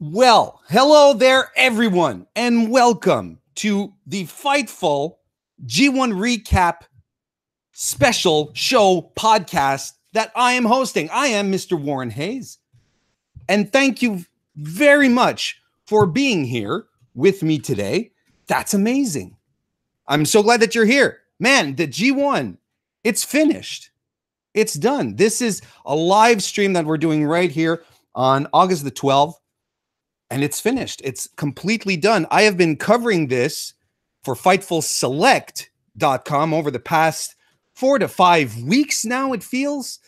Well, hello there, everyone, and welcome to the Fightful G1 Recap special show podcast that I am hosting. I am Mr. Warren Hayes, and thank you very much for being here with me today. That's amazing. I'm so glad that you're here. Man, the G1, it's finished. It's done. This is a live stream that we're doing right here on August the 12th. And it's finished. It's completely done. I have been covering this for FightfulSelect.com over the past 4 to 5 weeks now, it feels.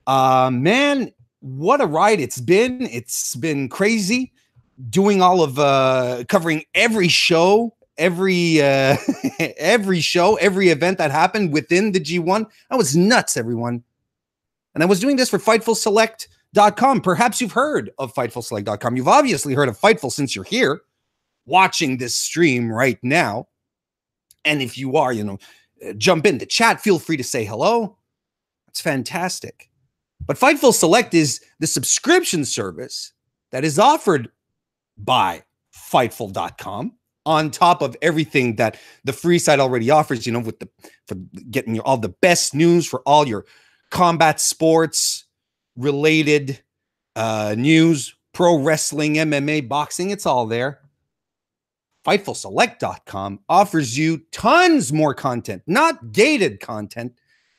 Man, what a ride it's been. It's been crazy doing all of covering every show, every show, every event that happened within the G1. That was nuts, everyone. And I was doing this for FightfulSelect.com. Perhaps you've heard of FightfulSelect.com. You've obviously heard of Fightful since you're here watching this stream right now. And if you are, jump in the chat. Feel free to say hello. It's fantastic. But Fightful Select is the subscription service that is offered by Fightful.com on top of everything that the free site already offers, for getting all the best news for all your combat sports related news, pro wrestling, MMA, boxing, it's all there. FightfulSelect.com offers you tons more content, not gated content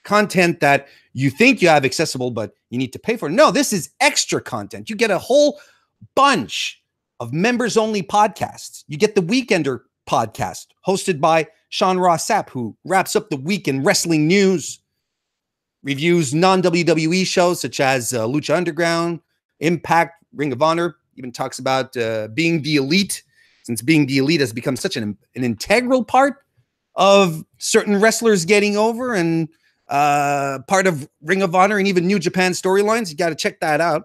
that you think you have accessible, but you need to pay for. No, this is extra content. You get a whole bunch of members-only podcasts. You get the Weekender podcast hosted by Sean Ross Sapp, who wraps up the week in wrestling news, reviews non-WWE shows such as Lucha Underground, Impact, Ring of Honor, even talks about being the elite, since being the elite has become such an integral part of certain wrestlers getting over and part of Ring of Honor and even New Japan storylines. You got to check that out.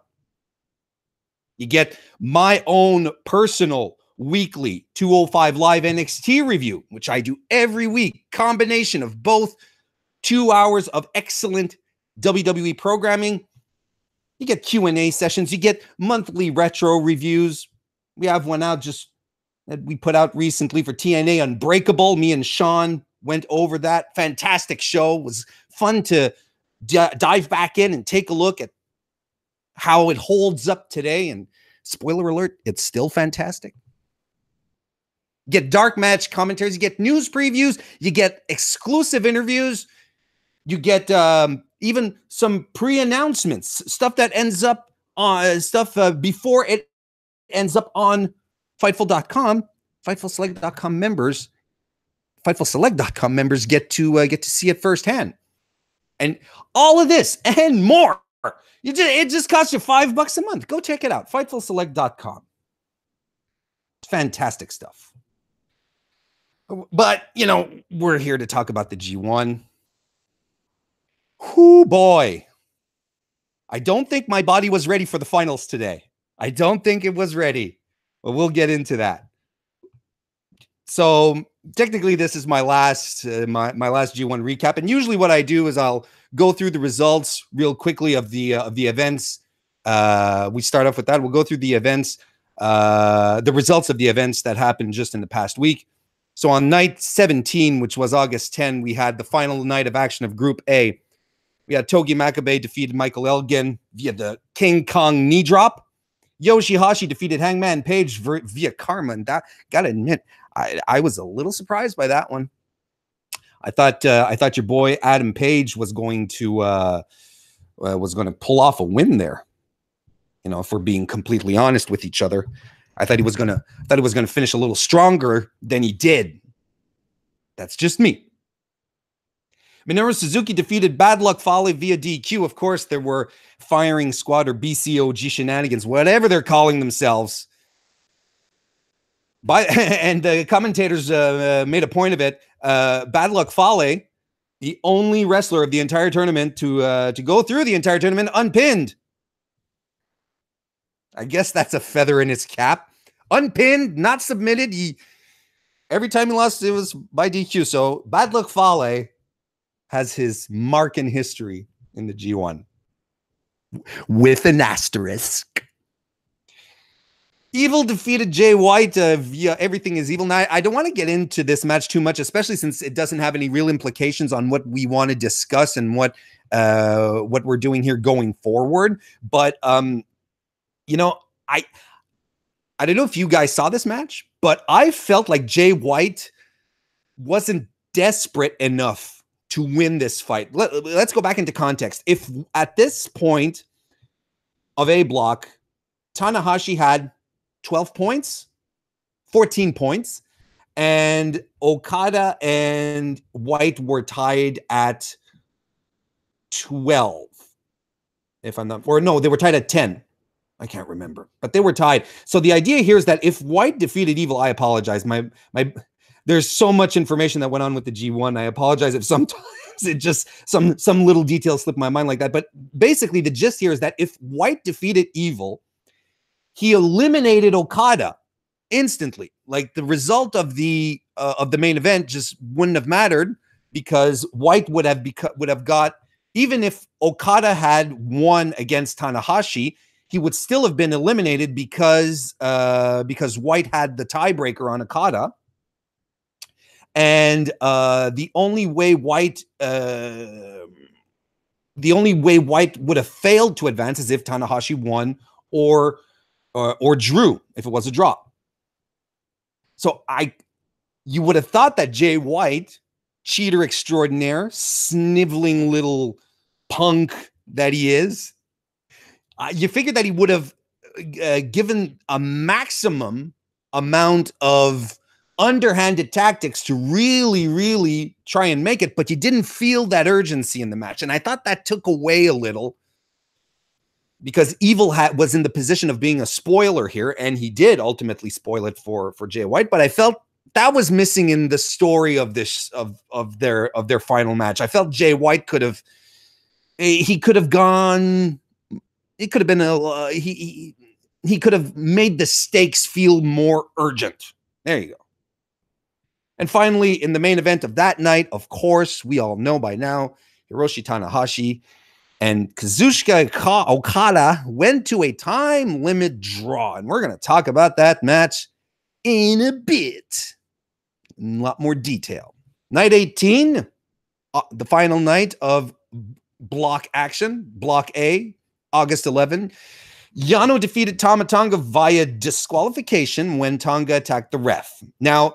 You get my own personal weekly 205 Live NXT review, which I do every week, combination of both 2 hours of excellent WWE programming. You get Q&A sessions. You get monthly retro reviews. We have one out just that we put out recently for TNA Unbreakable. Me and Sean went over that. Fantastic show. It was fun to dive back in and take a look at how it holds up today. And spoiler alert, it's still fantastic. You get dark match commentaries. You get news previews. You get exclusive interviews. You get even some pre-announcements, stuff that ends up on before it ends up on Fightful.com. FightfulSelect.com members, FightfulSelect.com members get to see it firsthand, and all of this and more. It just costs you $5 a month. Go check it out. FightfulSelect.com. It's fantastic stuff. But we're here to talk about the G1. Whoo boy. I don't think my body was ready for the finals today. I don't think it was ready, but we'll get into that. So technically this is my last my last G1 recap. And usually what I do is I'll go through the results real quickly of the events. We start off with that. We'll go through the events, the results of the events that happened just in the past week. So on night 17, which was August 10, we had the final night of action of Group A. We had Togi Makabe defeated Michael Elgin via the King Kong knee drop. Yoshihashi defeated Hangman Page via Karma. And that, gotta admit, I was a little surprised by that one. I thought your boy Adam Page was going to pull off a win there. If we're being completely honest with each other, I thought he was gonna finish a little stronger than he did. That's just me. Minoru Suzuki defeated Bad Luck Fale via DQ. Of course, there were firing squad or BCOG shenanigans, whatever they're calling themselves. And the commentators made a point of it. Bad Luck Fale, the only wrestler of the entire tournament to go through the entire tournament unpinned. I guess that's a feather in his cap. Unpinned, not submitted. Every time he lost, it was by DQ. So Bad Luck Fale has his mark in history in the G1 with an asterisk. Evil defeated Jay White via Everything is Evil. Now, I don't want to get into this match too much, especially since it doesn't have any real implications on what we want to discuss and what we're doing here going forward. But you know, I don't know if you guys saw this match, but I felt like Jay White wasn't desperate enough to win this fight. Let's go back into context. If at this point of A block, Tanahashi had 12 points, 14 points, and Okada and White were tied at 12. If I'm not, or no, they were tied at 10. I can't remember, but they were tied. So the idea here is that if White defeated Evil, I apologize. There's so much information that went on with the G1. I apologize if sometimes it just some little details slip my mind like that. But basically, the gist here is that if White defeated Evil, he eliminated Okada instantly. Like the result of the main event just wouldn't have mattered because White would have got, even if Okada had won against Tanahashi, he would still have been eliminated because White had the tiebreaker on Okada. And the only way White would have failed to advance is if Tanahashi won or drew, if it was a draw. So you would have thought that Jay White, cheater extraordinaire, sniveling little punk that he is, you figured that he would have given a maximum amount of underhanded tactics to really, really try and make it, but you didn't feel that urgency in the match. And I thought that took away a little because Evil was in the position of being a spoiler here, and he did ultimately spoil it for Jay White. But I felt that was missing in the story of this of their final match. I felt Jay White could have gone. It could have been he could have made the stakes feel more urgent. There you go. And finally, in the main event of that night, of course, we all know by now, Hiroshi Tanahashi and Kazuchika Okada went to a time limit draw. And we're going to talk about that match in a bit. In a lot more detail. Night 18, the final night of block action, Block A, August 11. Yano defeated Tama Tonga via disqualification when Tonga attacked the ref. Now,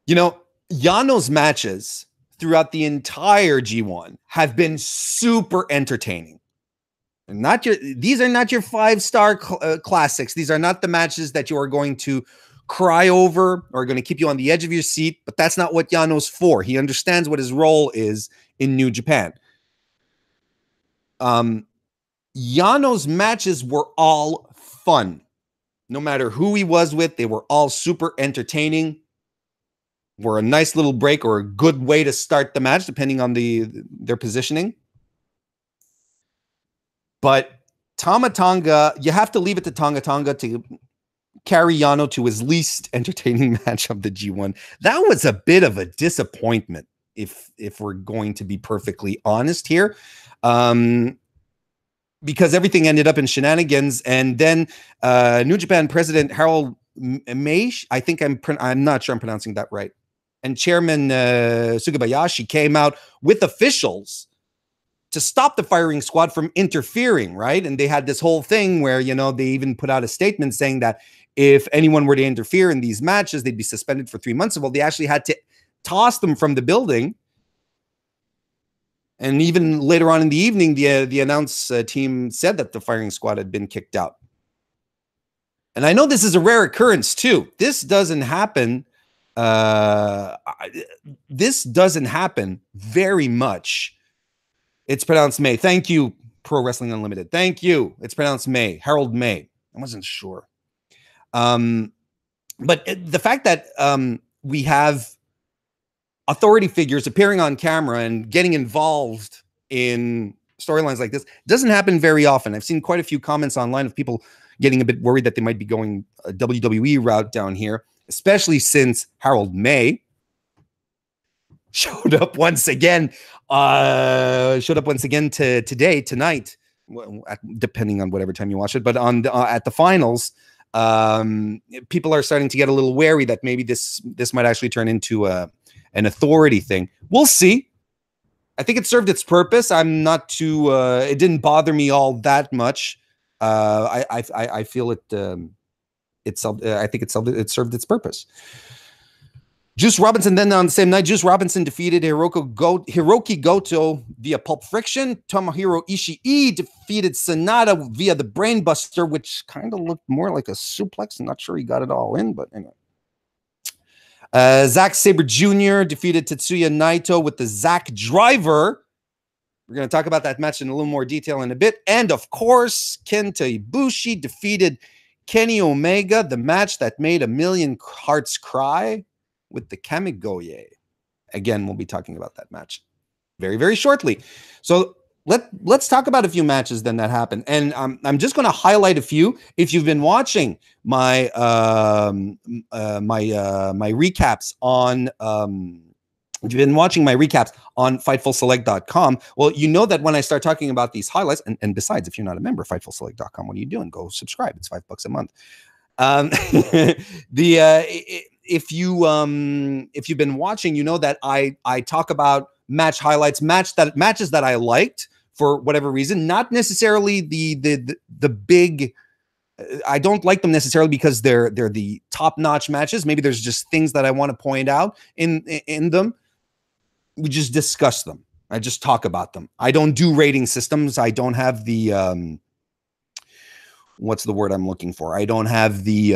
you know, Yano's matches throughout the entire G1 have been super entertaining. And these are not your 5-star classics. These are not the matches that you are going to cry over or going to keep you on the edge of your seat, but that's not what Yano's for. He understands what his role is in New Japan. Yano's matches were all fun. No matter who he was with, they were all super entertaining. Were a nice little break or a good way to start the match, depending on their positioning. But Tama Tonga, you have to leave it to Tonga to carry Yano to his least entertaining match of the G1. That was a bit of a disappointment, if we're going to be perfectly honest here. Because everything ended up in shenanigans. And then New Japan President Harold Meish, I think I'm not sure I'm pronouncing that right, and Chairman Sugabayashi came out with officials to stop the firing squad from interfering, right? And they had this whole thing where, you know, they even put out a statement saying that if anyone were to interfere in these matches, they'd be suspended for 3 months. Well, they actually had to toss them from the building. And even later on in the evening, the announce team said that the firing squad had been kicked out. And I know this is a rare occurrence too. This doesn't happen. This doesn't happen very much. It's pronounced May. Thank you, Pro Wrestling Unlimited. Thank you. It's pronounced May. Harold May. I wasn't sure. But the fact that we have authority figures appearing on camera and getting involved in storylines like this doesn't happen very often. I've seen quite a few comments online of people getting a bit worried that they might be going a WWE route down here, especially since Harold May showed up once again tonight, depending on whatever time you watch it. But on at the finals, people are starting to get a little wary that maybe this might actually turn into an authority thing. We'll see. I think it served its purpose. I'm not too. It didn't bother me all that much. I feel it. I think it served its purpose. Juice Robinson then on the same night, Juice Robinson defeated Hiroki Goto via Pulp Friction. Tomohiro Ishii defeated Sonata via the Brainbuster, which kind of looked more like a suplex. I'm not sure he got it all in, but anyway. Zack Sabre Jr. defeated Tetsuya Naito with the Zack Driver. We're going to talk about that match in a little more detail in a bit. And of course, Kenta Ibushi defeated Kenny Omega, the match that made a million hearts cry, with the Kamigoye. Again, we'll be talking about that match very, very shortly. So let's talk about a few matches then that happened. And I'm just going to highlight a few. If you've been watching my my recaps on if you've been watching my recaps on FightfulSelect.com, well, you know that when I start talking about these highlights, and besides, if you're not a member of FightfulSelect.com, what are you doing? Go subscribe. It's $5 a month. If you've been watching, you know that I talk about match highlights, matches that I liked for whatever reason, not necessarily the big. I don't like them necessarily because they're the top-notch matches. Maybe there's just things that I want to point out in them. We just discuss them. I just talk about them. I don't do rating systems. I don't have the what's the word I'm looking for? I don't have the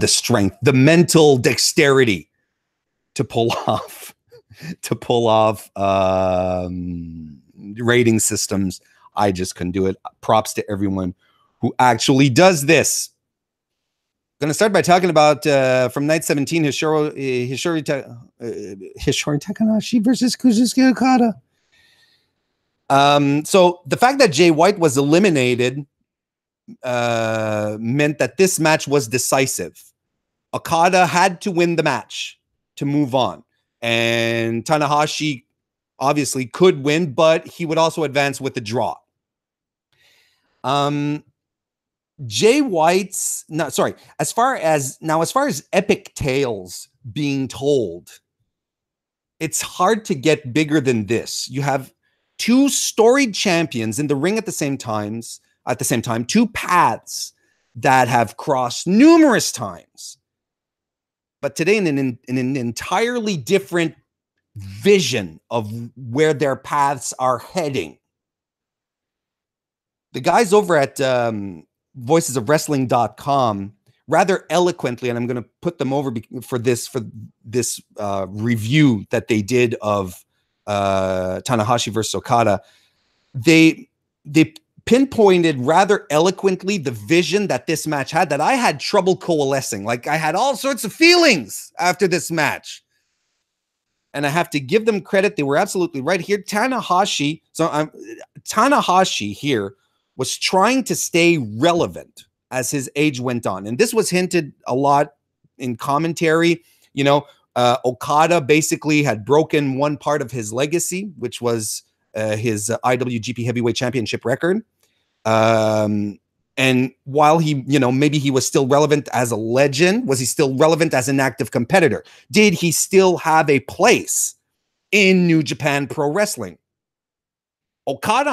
strength, the mental dexterity to pull off rating systems. I just couldn't do it. Props to everyone who actually does this. I'm going to start by talking about from night 17, Hishori Takanashi versus Kazuchika Okada. So the fact that Jay White was eliminated meant that this match was decisive. Okada had to win the match to move on, and Tanahashi obviously could win, but he would also advance with the draw. Jay White's as far as epic tales being told, it's hard to get bigger than this. You have two storied champions in the ring at the same time, two paths that have crossed numerous times, but today in an entirely different vision of where their paths are heading. The guys over at voicesofwrestling.com rather eloquently, and I'm going to put them over for this review that they did of Tanahashi versus Okada. They pinpointed rather eloquently the vision that this match had that I had trouble coalescing. Like, I had all sorts of feelings after this match. And I have to give them credit. They were absolutely right here. Tanahashi here was trying to stay relevant as his age went on. And this was hinted a lot in commentary. You know, Okada basically had broken one part of his legacy, which was his IWGP Heavyweight Championship record. And while he, maybe he was still relevant as a legend, was he still relevant as an active competitor? Did he still have a place in New Japan Pro Wrestling? Okada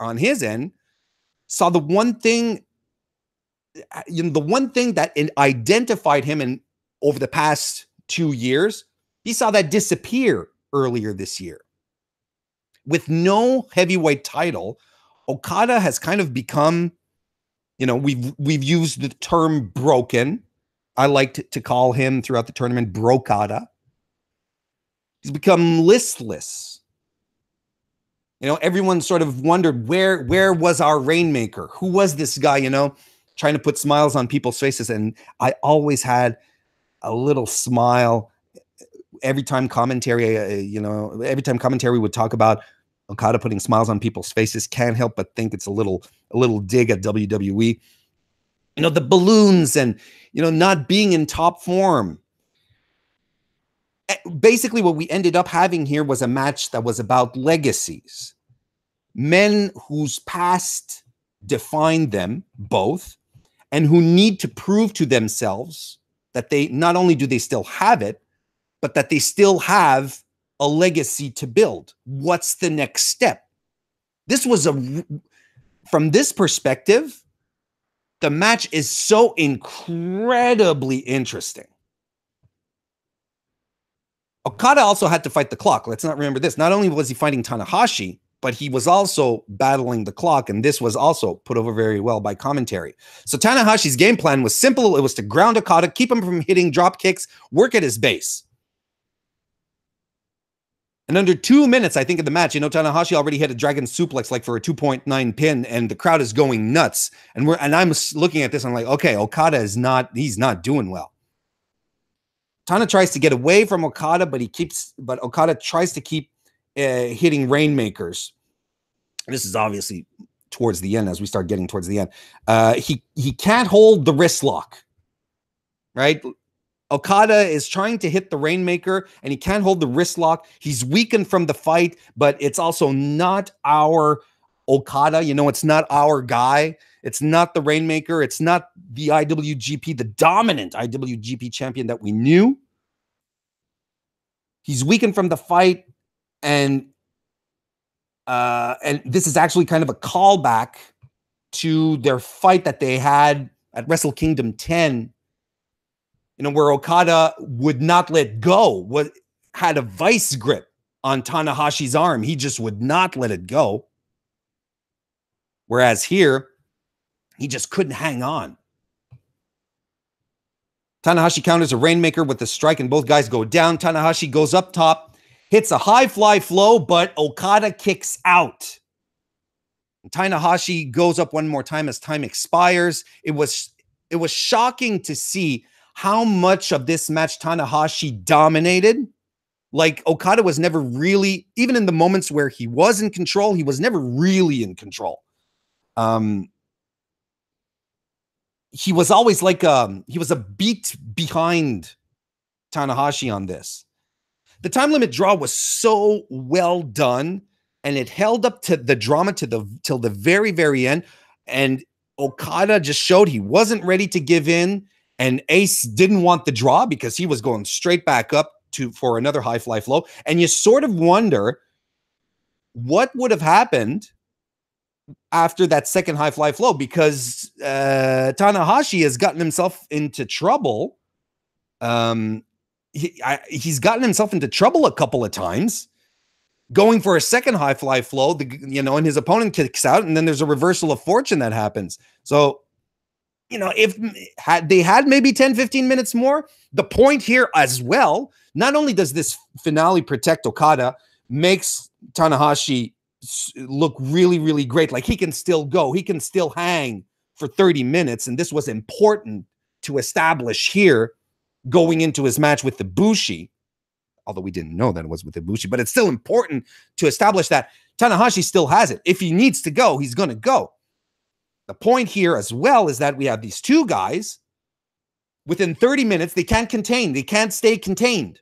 on his end saw the one thing, that identified him in over the past 2 years. He saw that disappear earlier this year. With no heavyweight title, Okada has kind of become, we've used the term broken. I like to call him throughout the tournament Brokada. He's become listless. Everyone sort of wondered where was our Rainmaker? Who was this guy, trying to put smiles on people's faces? And I always had a little smile every time commentary, every time commentary would talk about Okada putting smiles on people's faces. Can't help but think it's a little dig at WWE. The balloons and, not being in top form. Basically, what we ended up having here was a match that was about legacies. men whose past defined them both, and who need to prove to themselves that they not only do they still have it, but that they still have a legacy to build. What's the next step? This was from this perspective, the match is so incredibly interesting. Okada also had to fight the clock. Let's not remember this. Not only was he fighting Tanahashi, but he was also battling the clock, and this was also put over very well by commentary. So Tanahashi's game plan was simple. It was to ground Okada, keep him from hitting drop kicks, work at his base. And under 2 minutes, I think, of the match, Tanahashi already hit a dragon suplex like for a 2.9 pin, and the crowd is going nuts. And I'm looking at this, and I'm like, okay, Okada he's not doing well. Tana tries to get away from Okada, but Okada tries to keep hitting rainmakers. This is obviously towards the end, as we start getting towards the end. He can't hold the wrist lock, right? Okada is trying to hit the rainmaker, and he can't hold the wrist lock. He's weakened from the fight, but it's also not our Okada. It's not our guy. It's not the rainmaker. It's not the IWGP, the dominant IWGP champion that we knew. He's weakened from the fight, and this is actually kind of a callback to their fight that they had at Wrestle Kingdom 10, where Okada would not let go, had a vice grip on Tanahashi's arm. He just would not let it go. Whereas here, he just couldn't hang on. Tanahashi counters a rainmaker with a strike, and both guys go down. Tanahashi goes up top, hits a high fly flow, but Okada kicks out. And Tanahashi goes up one more time as time expires. It was shocking to see how much of this match Tanahashi dominated. Like, Okada was never really, even in the moments where he was in control, he was never really in control. He was always like he was a beat behind Tanahashi on this. The time limit draw was so well done, and it held up to the drama till the very, very end. And Okada just showed he wasn't ready to give in, and Ace didn't want the draw because he was going straight back up for another high fly flow. And you sort of wonder what would have happened after that second high fly flow, because Tanahashi has gotten himself into trouble. He's gotten himself into trouble a couple of times going for a second high fly flow, and his opponent kicks out, and then there's a reversal of fortune that happens. So, if they had maybe 10, 15 minutes more, the point here as well, not only does this finale protect Okada, makes Tanahashi look really, really great. Like, he can still go. He can still hang for 30 minutes. And this was important to establish here going into his match with Ibushi. Although we didn't know that it was with Ibushi, but it's still important to establish that Tanahashi still has it. If he needs to go, he's going to go. The point here as well is that we have these two guys within 30 minutes. They can't contain. They can't stay contained.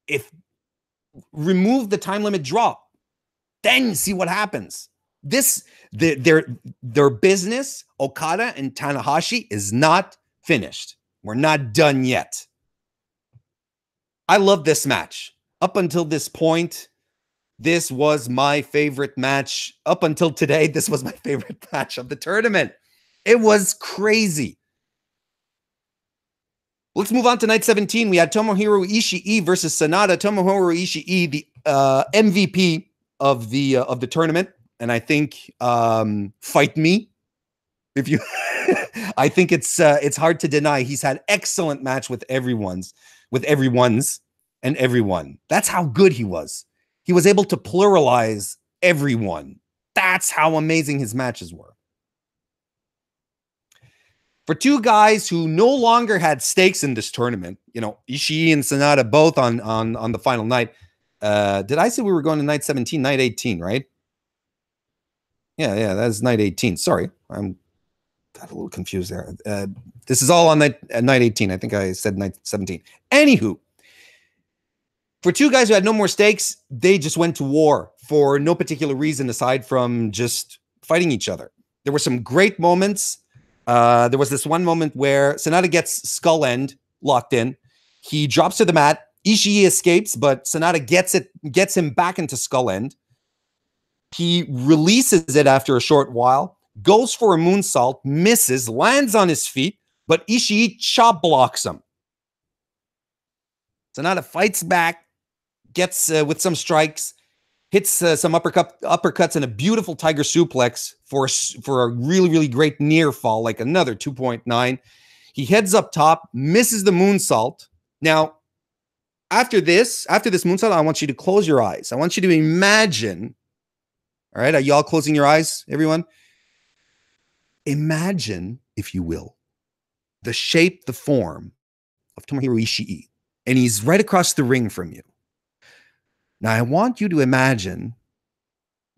If remove the time limit draw, then see what happens. Their business, Okada and Tanahashi, is not finished. We're not done yet. I love this match. Up until this point, this was my favorite match. Up until today, this was my favorite match of the tournament. It was crazy. Let's move on to night 17. We had Tomohiro Ishii versus Sanada. Tomohiro Ishii, the MVP of the tournament, and I think fight me if you. I think it's hard to deny he's had excellent match with everyone's and everyone. That's how good he was. He was able to pluralize everyone. That's how amazing his matches were. For two guys who no longer had stakes in this tournament, Ishii and Sanada both on the final night. Did I say we were going to night 17, night 18, right? Yeah, that's night 18. Sorry, I'm got a little confused there. This is all on night 18. I think I said night 17. Anywho, For two guys who had no more stakes, they just went to war for no particular reason aside from just fighting each other. There were some great moments. There was this one moment where Sanada gets skull end locked in. He drops to the mat. Ishii escapes, but Sanada gets him back into skull end. He releases it after a short while, goes for a moonsault, misses, lands on his feet, but Ishii chop blocks him. Sanada fights back, gets with some strikes, hits some uppercuts and a beautiful tiger suplex for a really, really great near fall, like another 2.9. He heads up top, misses the moonsault. Now, after this moonsault, I want you to close your eyes. I want you to imagine, all right, are you all closing your eyes, everyone? Imagine, if you will, the shape, the form of Tomohiro Ishii, and he's right across the ring from you. Now, I want you to imagine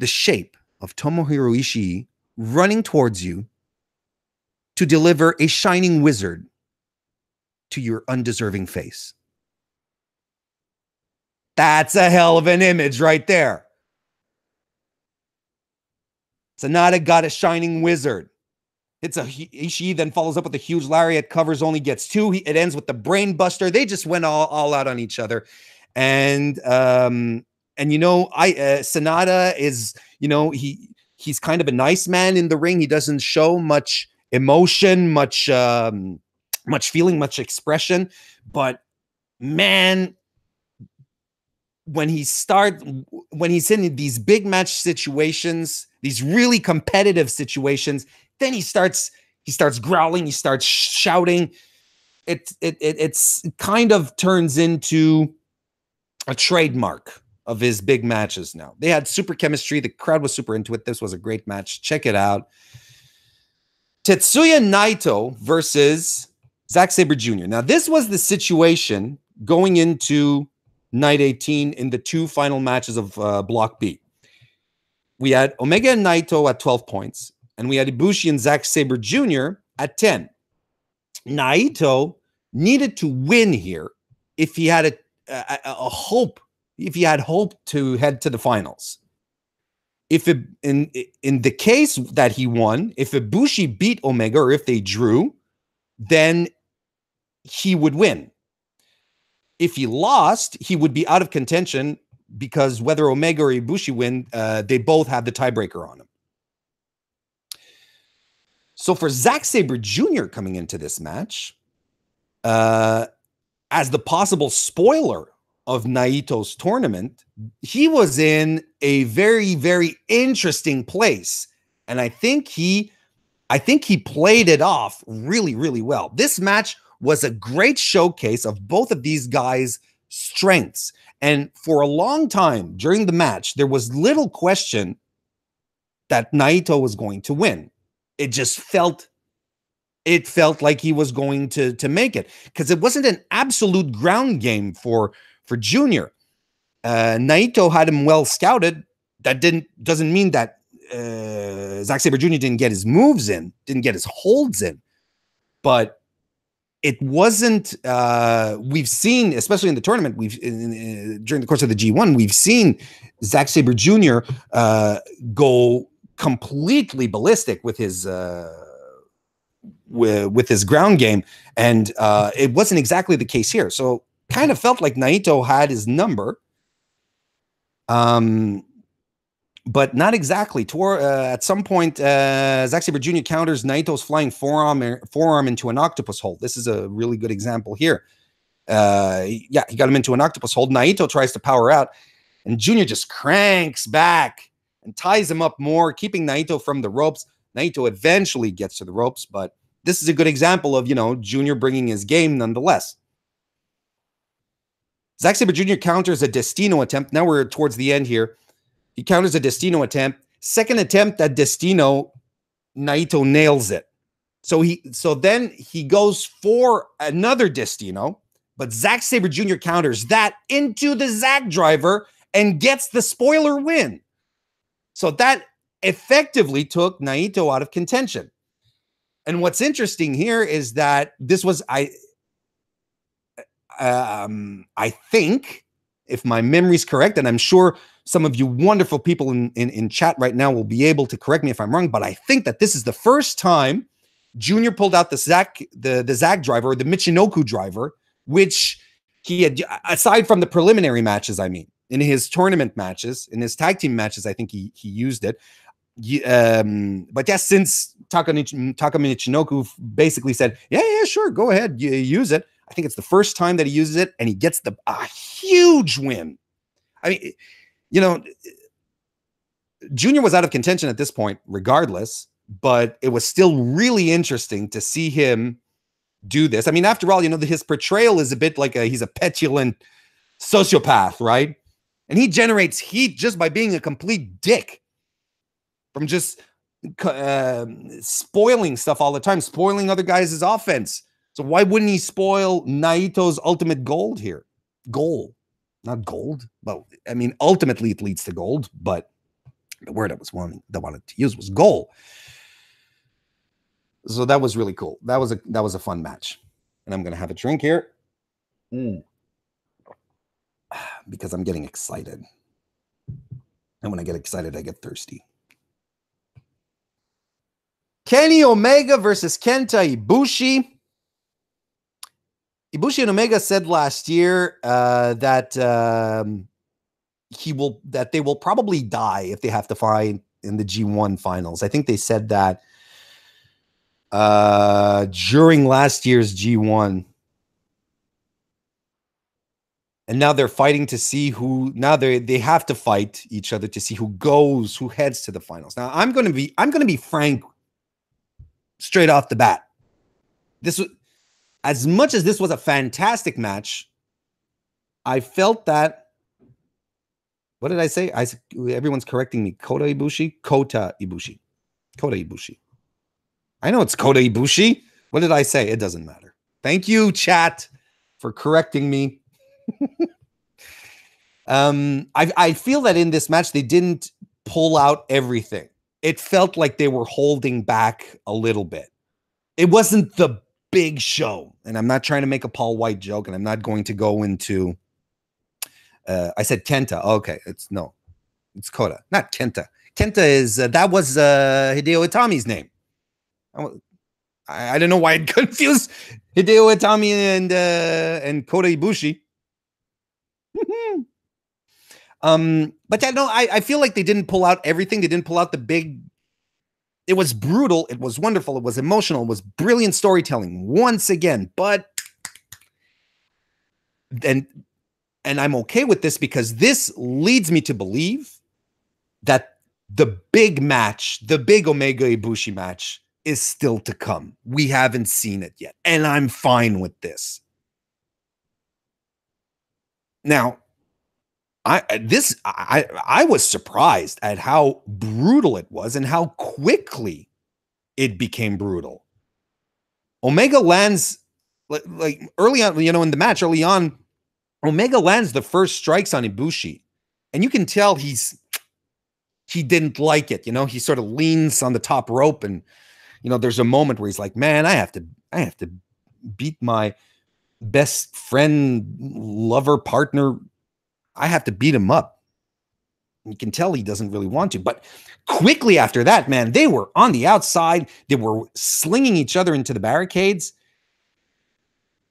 the shape of Tomohiro Ishii running towards you to deliver a shining wizard to your undeserving face. That's a hell of an image right there. Sanada got a shining wizard. Ishii then follows up with a huge lariat, covers, only gets two. It ends with the brain buster. They just went all out on each other. And you know, Sanada is, you know, he's kind of a nice man in the ring. He doesn't show much emotion, much feeling, much expression. But man, when he's in these big match situations, these really competitive situations, then he starts growling, he starts shouting. It's kind of turns into a trademark of his big matches now. They had super chemistry. The crowd was super into it. This was a great match. Check it out. Tetsuya Naito versus Zack Sabre Jr. Now, this was the situation going into Night 18 in the two final matches of Block B. We had Omega and Naito at 12 points, and we had Ibushi and Zack Sabre Jr. at 10. Naito needed to win here if he had a hope, if he had hope to head to the finals. If in the case that he won, if Ibushi beat Omega or if they drew, then he would win. If he lost, he would be out of contention because whether Omega or Ibushi win, they both have the tiebreaker on him. So for Zack Sabre Jr. coming into this match, as the possible spoiler of Naito's tournament, he was in a very, very interesting place. And I think he played it off really, really well. This match was a great showcase of both of these guys' strengths. And for a long time during the match, there was little question that Naito was going to win. It just felt like he was going to make it because it wasn't an absolute ground game for Junior. Naito had him well scouted. That doesn't mean that Zack Sabre Jr. didn't get his moves in, didn't get his holds in, but it wasn't. We've seen, especially in the tournament, during the course of the G1, we've seen Zack Sabre Jr. Go completely ballistic with his ground game, and it wasn't exactly the case here. So kind of felt like Naito had his number, but not exactly. At some point, Zack Sabre Jr. counters Naito's flying forearm into an octopus hold. This is a really good example here. Yeah, he got him into an octopus hold. Naito tries to power out, and Jr. just cranks back and ties him up more, keeping Naito from the ropes. Naito eventually gets to the ropes, but this is a good example of, Jr. bringing his game nonetheless. Zack Sabre Jr. counters a Destino attempt. Now we're towards the end here. He counters a Destino attempt. Second attempt at Destino, Naito nails it. So then he goes for another Destino, but Zack Sabre Jr. counters that into the Zack driver and gets the spoiler win. So that effectively took Naito out of contention. And what's interesting here is that this was, I think, if my memory's correct, and I'm sure some of you wonderful people in chat right now will be able to correct me if I'm wrong, but I think that this is the first time Junior pulled out the Zag driver, or the Michinoku driver, which he had, aside from the preliminary matches, I mean, in his tournament matches, in his tag team matches, I think he used it. But yeah, since Taka Michinoku basically said, yeah, sure, go ahead, use it. I think it's the first time that he uses it, and he gets a huge win. I mean, you know, Junior was out of contention at this point, regardless, but it was still really interesting to see him do this. I mean, after all, you know, his portrayal is a bit like he's a petulant sociopath, right? And he generates heat just by being a complete dick, from just spoiling stuff all the time, spoiling other guys' offense. So why wouldn't he spoil Naito's ultimate gold here? Goal, not gold. But I mean, ultimately it leads to gold, but the word I wanted to use was goal. So that was really cool. That was a fun match. And I'm gonna have a drink here. Because I'm getting excited. And when I get excited, I get thirsty. Kenny Omega versus Kenta Ibushi. Ibushi and Omega said last year that they will probably die if they have to fight in the G1 finals. I think they said that during last year's G1. And now they're fighting to see who. Now they have to fight each other to see who heads to the finals. Now I'm going to be frank, straight off the bat. This was, as much as this was a fantastic match, I felt that. What did I say? Everyone's correcting me. Kota Ibushi. I know it's Kota Ibushi. What did I say? It doesn't matter. Thank you, chat, for correcting me. I feel that in this match they didn't pull out everything. It felt like they were holding back a little bit. It wasn't the big show, and I'm not trying to make a Paul White joke, and I'm not going to go into. I said Kenta. Okay, it's Kota, not Kenta. Kenta is that was Hideo Itami's name. I don't know why I'd confuse Hideo Itami and Kota Ibushi. But yeah, no, I feel like they didn't pull out everything. They didn't pull out the big. It was brutal. It was wonderful. It was emotional. It was brilliant storytelling once again. But and I'm okay with this because this leads me to believe that the big match, the big Omega Ibushi match, is still to come. We haven't seen it yet, and I'm fine with this. Now, I was surprised at how brutal it was and how quickly it became brutal. Omega lands like early on, you know, in the match early on, Omega lands the first strikes on Ibushi, and you can tell he didn't like it. You know, he sort of leans on the top rope, and you know, there's a moment where he's like, "Man, I have to beat my best friend, lover, partner. I have to beat him up." You can tell he doesn't really want to. But quickly after that, man, they were on the outside. They were slinging each other into the barricades.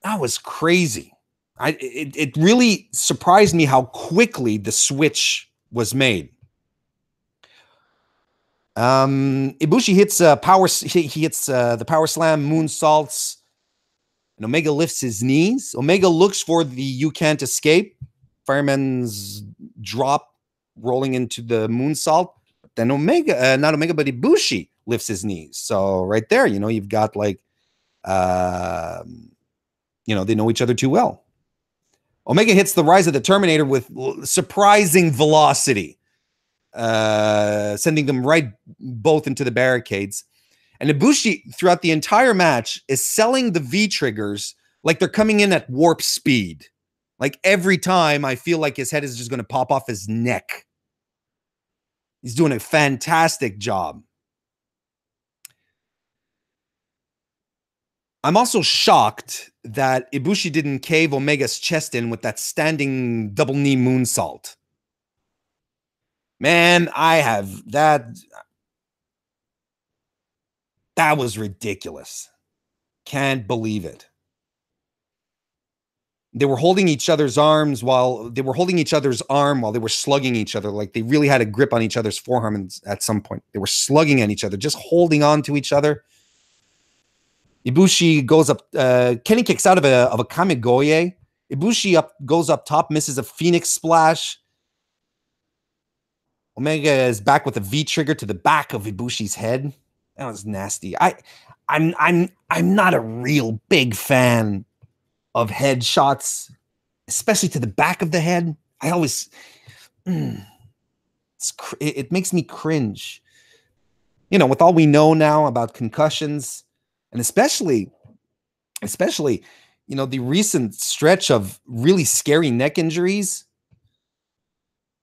That was crazy. It really surprised me how quickly the switch was made. Ibushi hits he hits the power slam, moonsaults, and Omega lifts his knees. Omega looks for the "you can't escape" fireman's drop, rolling into the moonsault. But then Omega, not Omega, but Ibushi lifts his knees. So right there, you know, you've got like, you know, they know each other too well. Omega hits the Rise of the Terminator with surprising velocity, sending them right both into the barricades. And Ibushi, throughout the entire match, is selling the V-triggers like they're coming in at warp speed. Like every time, I feel like his head is just going to pop off his neck. He's doing a fantastic job. I'm also shocked that Ibushi didn't cave Omega's chest in with that standing double knee moonsault. Man, I have that. That was ridiculous. Can't believe it. They were holding each other's arms while they were holding each other's arm while they were slugging each other. Like they really had a grip on each other's forearm at some point. They were slugging at each other, just holding on to each other. Ibushi goes up. Kenny kicks out of a Kamigoye. Ibushi goes up top, misses a Phoenix splash. Omega is back with a V trigger to the back of Ibushi's head. That was nasty. I'm not a real big fan of headshots, especially to the back of the head. I always, it makes me cringe. You know, with all we know now about concussions, and especially, you know, the recent stretch of really scary neck injuries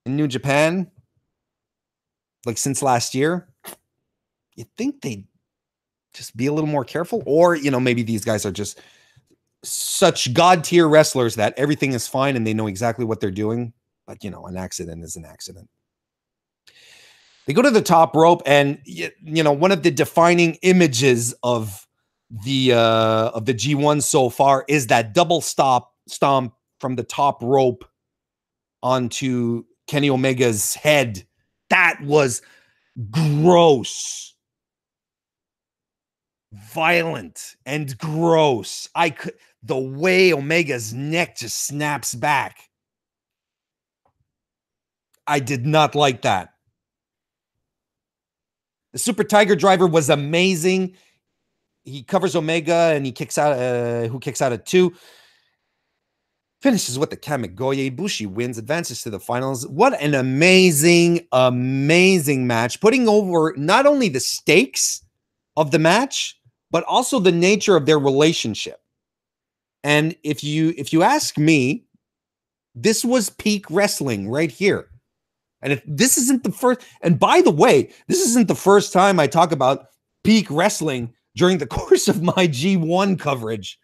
in New Japan, like since last year, you'd think they'd just be a little more careful. Or, you know, maybe these guys are just such god-tier wrestlers that everything is fine and they know exactly what they're doing. But, you know, an accident is an accident. They go to the top rope, and, you know, one of the defining images of the G1 so far is that double stomp from the top rope onto Kenny Omega's head. That was gross. Violent and gross. The way Omega's neck just snaps back. I did not like that. The Super Tiger Driver was amazing. He covers Omega and he kicks out, who kicks out at 2. Finishes with the Kamigoye. Ibushi wins, advances to the finals. What an amazing, amazing match. Putting over not only the stakes of the match, but also the nature of their relationship. And if you ask me, this was peak wrestling right here. And if this isn't the first, and by the way, this isn't the first time I talk about peak wrestling during the course of my G1 coverage.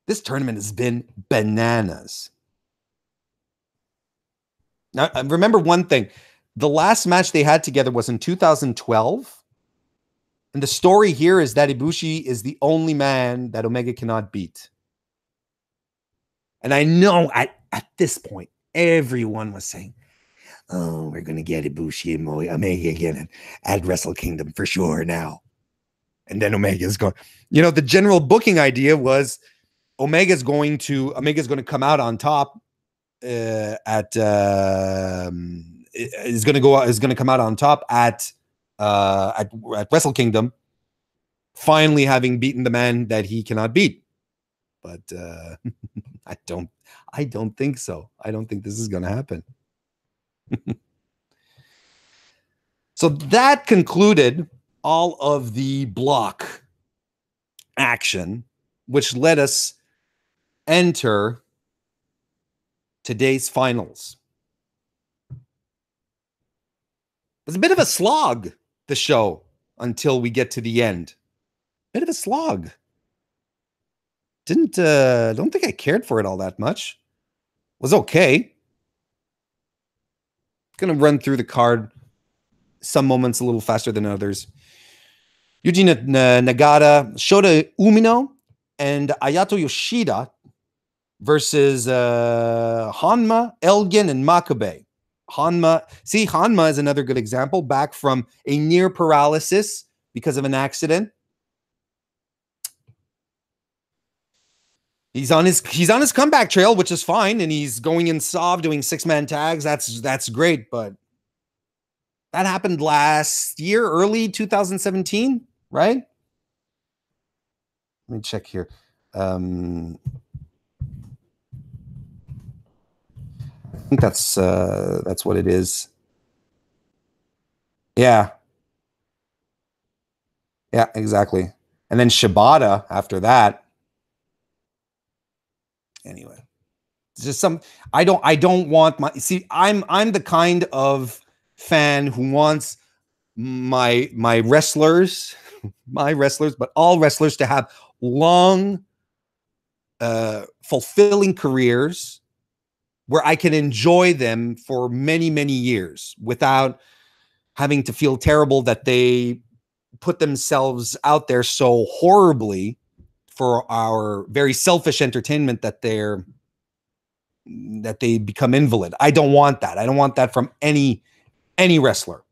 This tournament has been bananas. Now, remember one thing. The last match they had together was in 2012. And the story here is that Ibushi is the only man that Omega cannot beat. And I know at this point, everyone was saying, oh, we're going to get Ibushi and Omega again at Wrestle Kingdom for sure now. And then Omega's going, you know, the general booking idea was Omega's going to come out on top is going to come out on top at Wrestle Kingdom, finally having beaten the man that he cannot beat. But I don't think so. I don't think this is going to happen. So that concluded all of the block action, which let us enter today's finals. It was a bit of a slog, the show, until we get to the end. Bit of a slog. Don't think I cared for it all that much. Was okay. Gonna run through the card. Some moments a little faster than others. Yuji Nagata, Shota Umino, and Ayato Yoshida versus Hanma, Elgin, and Makabe. Hanma is another good example, back from a near paralysis because of an accident. He's on his comeback trail, which is fine, and he's going in SOV doing 6-man tags. That's great, but that happened last year, early 2017, right? Let me check here. I think that's what it is. Yeah, exactly. And then Shibata after that. Anyway, it's just I don't want my, see, I'm the kind of fan who wants my wrestlers, but all wrestlers to have long, fulfilling careers where I can enjoy them for many, many years without having to feel terrible that they put themselves out there so horribly for our very selfish entertainment that they become invalid. I don't want that. I don't want that from any wrestler.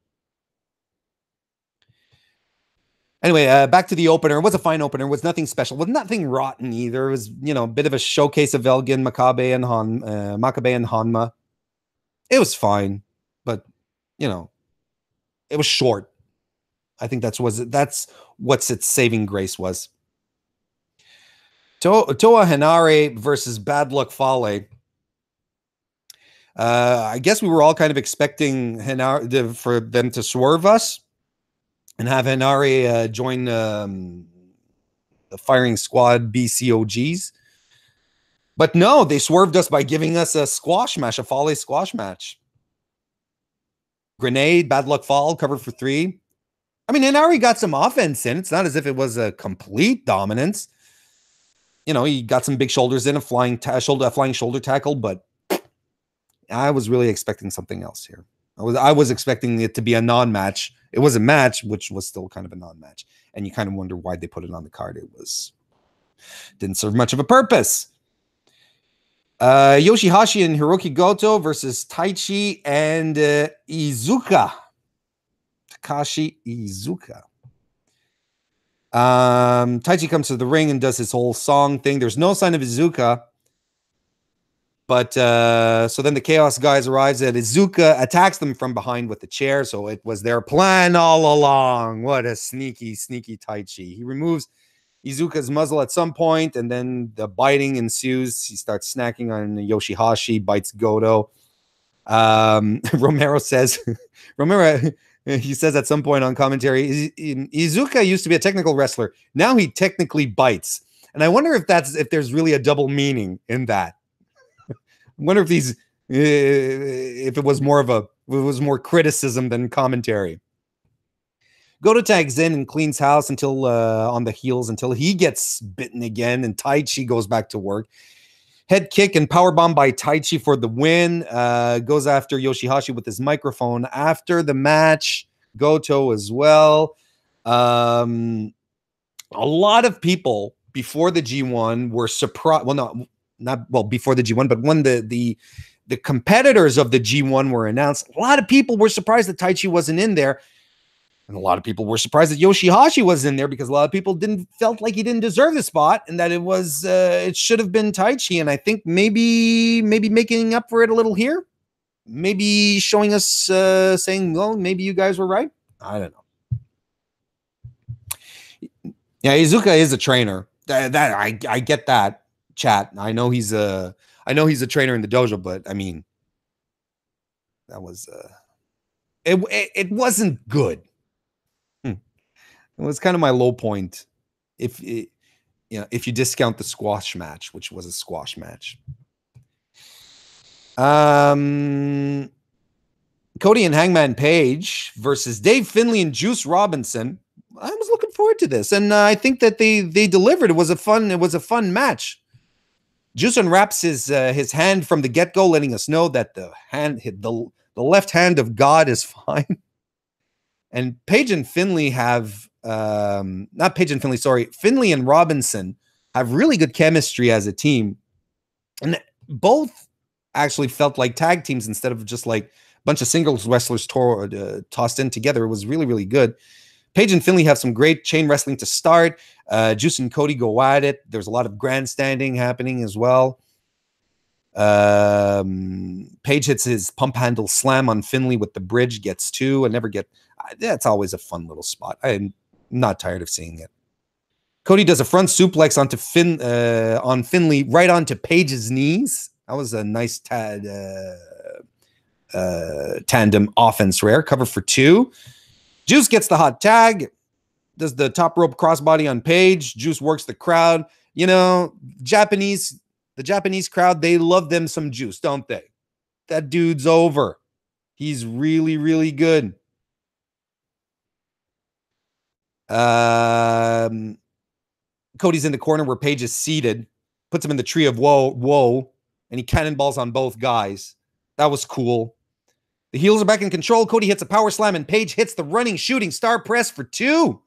Anyway, back to the opener. It was a fine opener. It was nothing special. It was nothing rotten either. It was, a bit of a showcase of Elgin, Makabe, and Hanma. It was fine, but it was short. I think that's what's its saving grace was. Toa Henare versus Bad Luck Fale. I guess we were all kind of expecting Henare for them to swerve us and have Henare join the firing squad BCOGs. But no, they swerved us by giving us a squash match, a Fale squash match. Grenade, Bad Luck Fall, covered for 3. I mean, Henare got some offense in. It's not as if it was a complete dominance. He got some big shoulders in, a flying shoulder tackle, but I was really expecting something else here. I was expecting it to be a non-match. It was a match, which was still kind of a non-match. And you kind of wonder why they put it on the card. Didn't serve much of a purpose. Yoshihashi and Hiroki Goto versus Taichi and Iizuka. Takashi Iizuka. Taichi comes to the ring and does his whole song thing. There's no sign of Iizuka. But so then the Chaos guys arrives and Iizuka attacks them from behind with the chair. So it was their plan all along. What a sneaky, sneaky Taichi. He removes Iizuka's muzzle at some point, and then the biting ensues. He starts snacking on Yoshihashi, bites Goto. Romero says, he says at some point on commentary, Iizuka used to be a technical wrestler. Now he technically bites. And I wonder if there's really a double meaning in that. I wonder if it was more criticism than commentary. Goto tags in and cleans house until on the heels until he gets bitten again, and Taichi goes back to work. Head kick and powerbomb by Taichi for the win. Goes after Yoshihashi with his microphone after the match. Goto as well. A lot of people before the G1 were surprised. Well, not before the G1, but when the competitors of the G1 were announced, a lot of people were surprised that Taichi wasn't in there. And a lot of people were surprised that Yoshihashi was in there because a lot of people felt like he didn't deserve the spot and that it should have been Taichi. And I think maybe making up for it a little here, maybe showing us saying, well, maybe you guys were right. I don't know. Yeah, Iizuka is a trainer. That I get that, chat. I know he's a trainer in the dojo, but I mean, that was it wasn't good. It was kind of my low point if you discount the squash match, which was a squash match. Cody and Hangman Page versus Dave Finlay and Juice Robinson. I was looking forward to this, and I think that they delivered. It was a fun match. Juice unwraps his hand from the get-go, letting us know that the left hand of God is fine. And Page and Finlay have not Page and Finlay, sorry, Finlay and Robinson have really good chemistry as a team, and both actually felt like tag teams instead of just like a bunch of singles wrestlers tossed in together. It was really, really good. Page and Finlay have some great chain wrestling to start. Juice and Cody go at it. There's a lot of grandstanding happening as well. Page hits his pump handle slam on Finlay with the bridge, gets 2, and never get. That's always a fun little spot. I'm not tired of seeing it. Cody does a front suplex onto on Finlay, right onto Page's knees. That was a nice tandem offense rare. Cover for 2. Juice gets the hot tag, does the top rope crossbody on Page. Juice works the crowd. You know, the Japanese crowd, they love them some Juice, don't they? That dude's over. He's really, really good. Cody's in the corner where Page is seated, puts him in the tree of woe, and he cannonballs on both guys. That was cool. The heels are back in control. Cody hits a power slam, and Page hits the running, shooting star press for 2.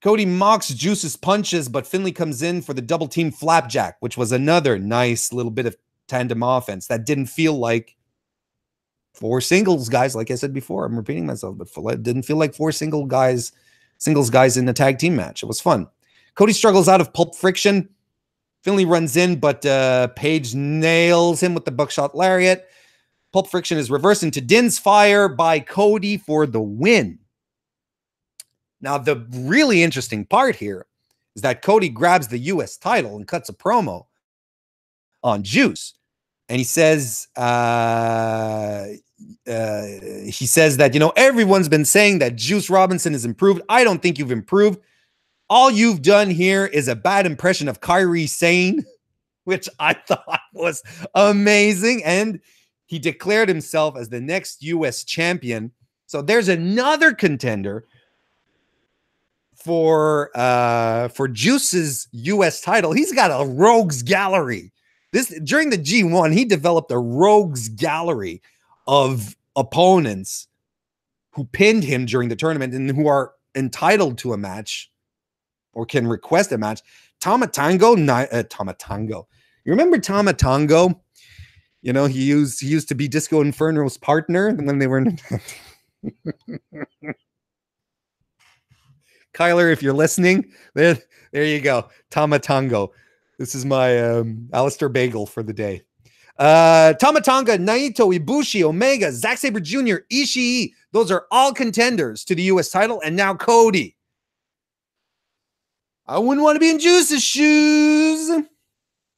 Cody mocks Juice's punches, but Finlay comes in for the double team flapjack, which was another nice little bit of tandem offense that didn't feel like 4 singles guys. Like I said before, I'm repeating myself, but it didn't feel like 4 singles guys in a tag team match. It was fun. Cody struggles out of pulp friction. Finlay runs in, but Page nails him with the buckshot lariat. Pulp friction is reversed into Din's fire by Cody for the win. Now, the really interesting part here is that Cody grabs the U.S. title and cuts a promo on Juice. And he says, that, everyone's been saying that Juice Robinson is improved. I don't think you've improved. All you've done here is a bad impression of Kairi Sane, which I thought was amazing. And he declared himself as the next U.S. champion. So there's another contender for Juice's U.S. title. He's got a rogues gallery. During the G1, he developed a rogues gallery of opponents who pinned him during the tournament and who are entitled to a match or can request a match. Tama Tonga. You remember Tama Tonga? You know, he used to be Disco Inferno's partner, and then they were Kyler, if you're listening, there you go. Tama Tonga. This is my Alistair Bagel for the day. Tama Tonga, Naito, Ibushi, Omega, Zack Sabre Jr., Ishii. Those are all contenders to the U.S. title. And now Cody. I wouldn't want to be in Juice's shoes.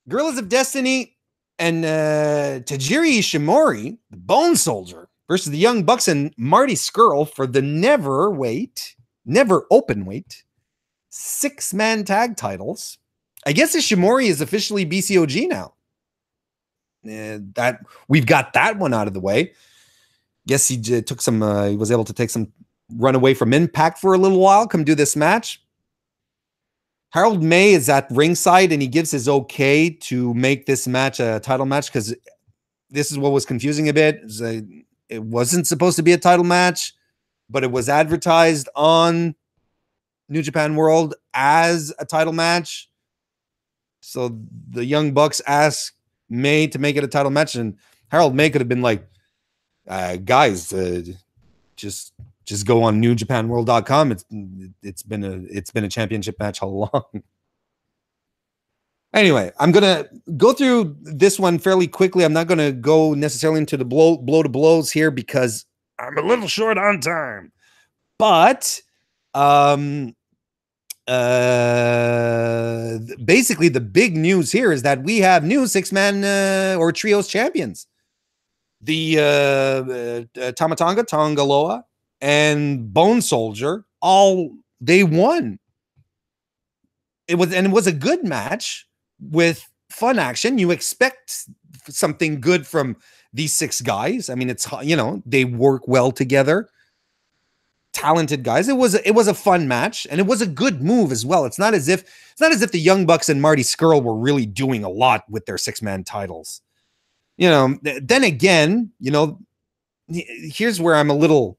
Guerrillas of Destiny and Tajiri Ishimori, the Bone Soldier, versus the Young Bucks and Marty Scurll for the never open weight 6-man tag titles. I guess Ishimori is officially BCOG now. That we've got that one out of the way. Guess he took some. He was able to take some run away from Impact for a little while. Come do this match. Harold May is at ringside and he gives his okay to make this match a title match because this is what was confusing a bit. It wasn't supposed to be a title match, but it was advertised on New Japan World as a title match. So the Young Bucks asked May to make it a title match, and Harold May could have been like, guys, just go on NewJapanWorld.com. It's been a championship match all along. Anyway, I'm gonna go through this one fairly quickly. I'm not gonna go necessarily into the blow to blows here because I'm a little short on time. But basically the big news here is that we have new 6-man or trios champions. The Tama Tonga, Tonga Loa, and Bone Soldier, they won. It was a good match with fun action. You expect something good from these 6 guys. I mean, it's, they work well together. Talented guys. It was a fun match, and it was a good move as well. It's not as if the Young Bucks and Marty Scurll were really doing a lot with their 6-man titles. Then again, here's where I'm a little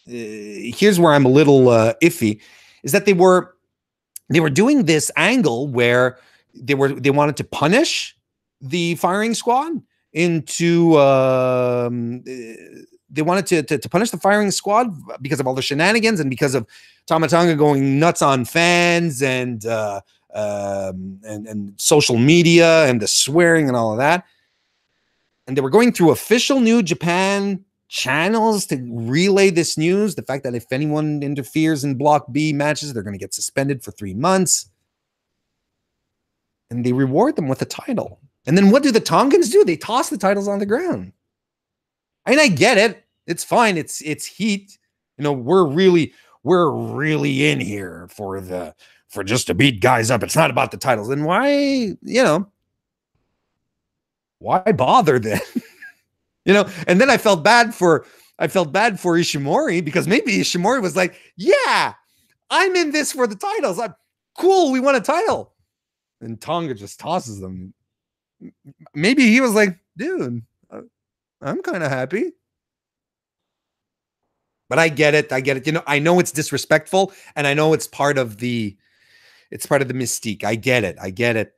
iffy, is that they were doing this angle where they wanted to punish the firing squad into they wanted to punish the firing squad because of all the shenanigans and because of Tama Tonga going nuts on fans and social media and the swearing and all of that. And they were going through official New Japan channels to relay this news. The fact that if anyone interferes in Block B matches, they're going to get suspended for 3 months. And they reward them with a title. And then what do the Tongans do? They toss the titles on the ground. I mean, I get it. It's fine. It's heat. We're really in here for just to beat guys up. It's not about the titles. And why bother then? And then I felt bad for I felt bad for Ishimori because maybe Ishimori was like, yeah, I'm in this for the titles. Cool, we won a title. And Tonga just tosses them. Maybe he was like, dude, I'm kind of happy. But I get it. I get it. You know, I know it's disrespectful, and I know it's part of the mystique. I get it. I get it.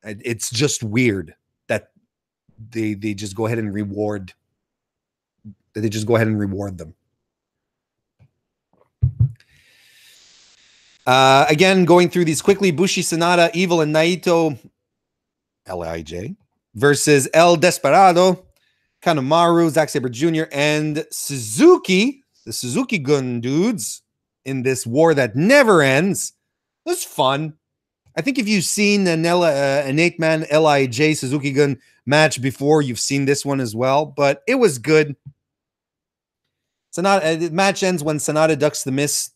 It's just weird that they just go ahead and reward them. Again, going through these quickly: Bushi, Sanada, Evil, and Naito, LIJ versus El Desperado, Kanemaru, Zack Sabre Jr., and Suzuki, the Suzuki Gun dudes, in this war that never ends. It was fun. I think if you've seen an 8-man LIJ Suzuki Gun match before, you've seen this one as well, but it was good. The match ends when Sanada ducks the miss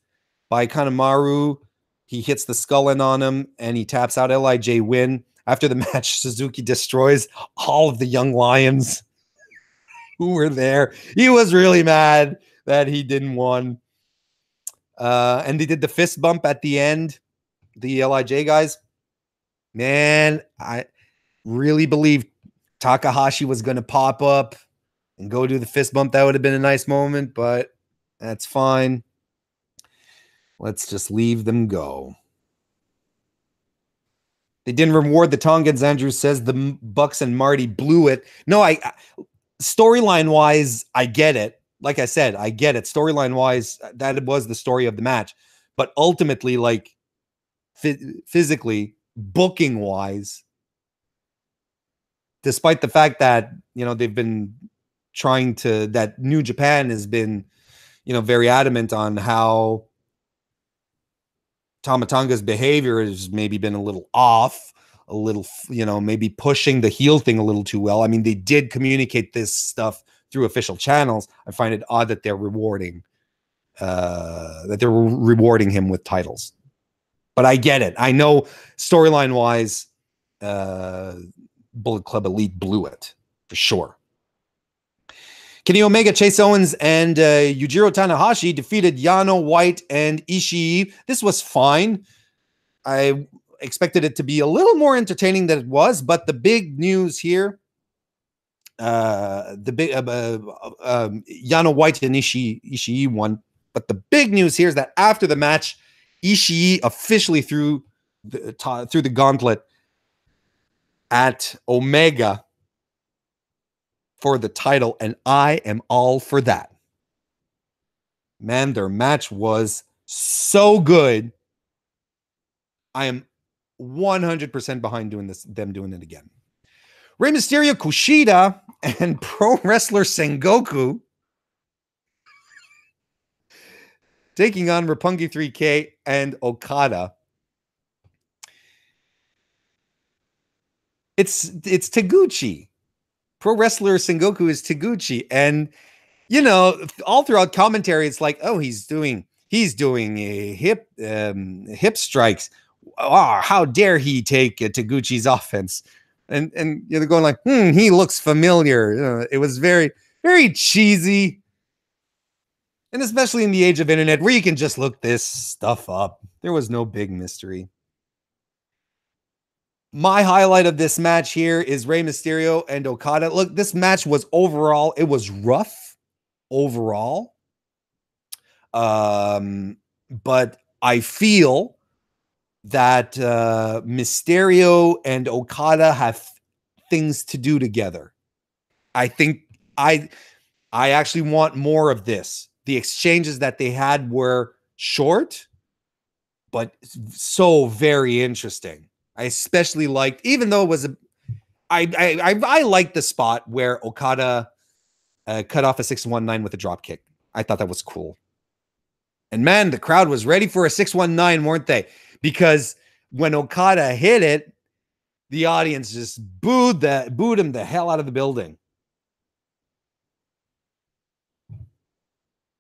by Kanemaru. He hits the skull in on him, and he taps out. LIJ win. After the match, Suzuki destroys all of the young lions who were there. He was really mad that he didn't win. And they did the fist bump at the end, the LIJ guys. Man, I really believed Takahashi was going to pop up and go do the fist bump. That would have been a nice moment, but that's fine. Let's just leave them go. They didn't reward the Tongans. Andrew says the Bucks and Marty blew it. No, storyline wise, I get it. Like I said, I get it. Storyline wise, that was the story of the match. But ultimately, like physically, booking wise, despite the fact that, you know, they've been trying to, that New Japan has been, you know, very adamant on how Tama Tonga's behavior has maybe been a little off, a little, you know, maybe pushing the heel thing a little too well. I mean, they did communicate this stuff through official channels. I find it odd that they're rewarding him with titles. But I get it. I know storyline wise, Bullet Club Elite blew it for sure. Kenny Omega, Chase Owens, and Yujiro Tanahashi defeated Yano, White, and Ishii. This was fine. I expected it to be a little more entertaining than it was, but the big news here, Yano, White, and Ishii won. But the big news here is that after the match, Ishii officially threw the gauntlet at Omega for the title, and I am all for that. Man, their match was so good. I am 100% behind them doing it again. Rey Mysterio, Kushida, and pro wrestler Sengoku taking on Roppongi 3K and Okada. It's Taguchi. Pro wrestler Sengoku is Taguchi, and you know, all throughout commentary, it's like, oh, he's doing a hip strikes. Oh, how dare he take Taguchi's offense? And you're going like, he looks familiar. It was very, very cheesy, and especially in the age of internet where you can just look this stuff up. There was no big mystery. My highlight of this match here is Rey Mysterio and Okada. Look, this match was overall, it was rough overall. But I feel that Mysterio and Okada have things to do together. I think I actually want more of this. The exchanges that they had were short, but so very interesting. I especially liked, even though it was I liked the spot where Okada cut off a 619 with a drop kick. I thought that was cool. And man, the crowd was ready for a 619, weren't they? Because when Okada hit it, the audience just booed him the hell out of the building.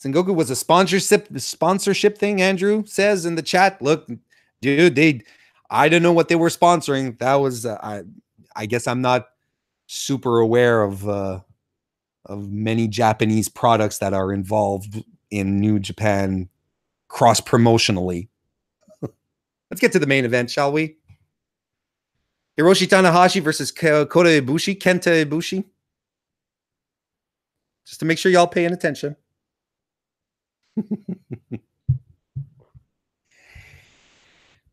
Sengoku was a sponsorship thing, Andrew says in the chat. Look, dude, I don't know what they were sponsoring. That was, I guess I'm not super aware of of many Japanese products that are involved in New Japan cross-promotionally. Let's get to the main event, shall we? Hiroshi Tanahashi versus Kenta Ibushi. Just to make sure y'all paying attention.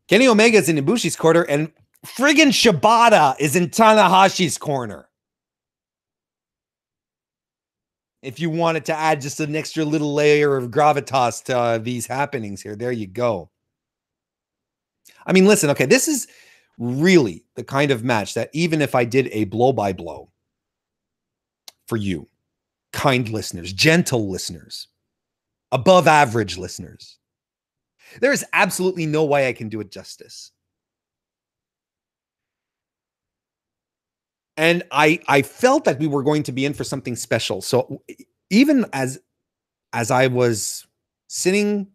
Kenny Omega is in Ibushi's corner, and friggin' Shibata is in Tanahashi's corner. If you wanted to add just an extra little layer of gravitas to these happenings here, there you go. I mean, listen, okay, this is really the kind of match that even if I did a blow-by-blow for you, kind listeners, gentle listeners, above average listeners, there is absolutely no way I can do it justice. And I felt that we were going to be in for something special. So even as I was sitting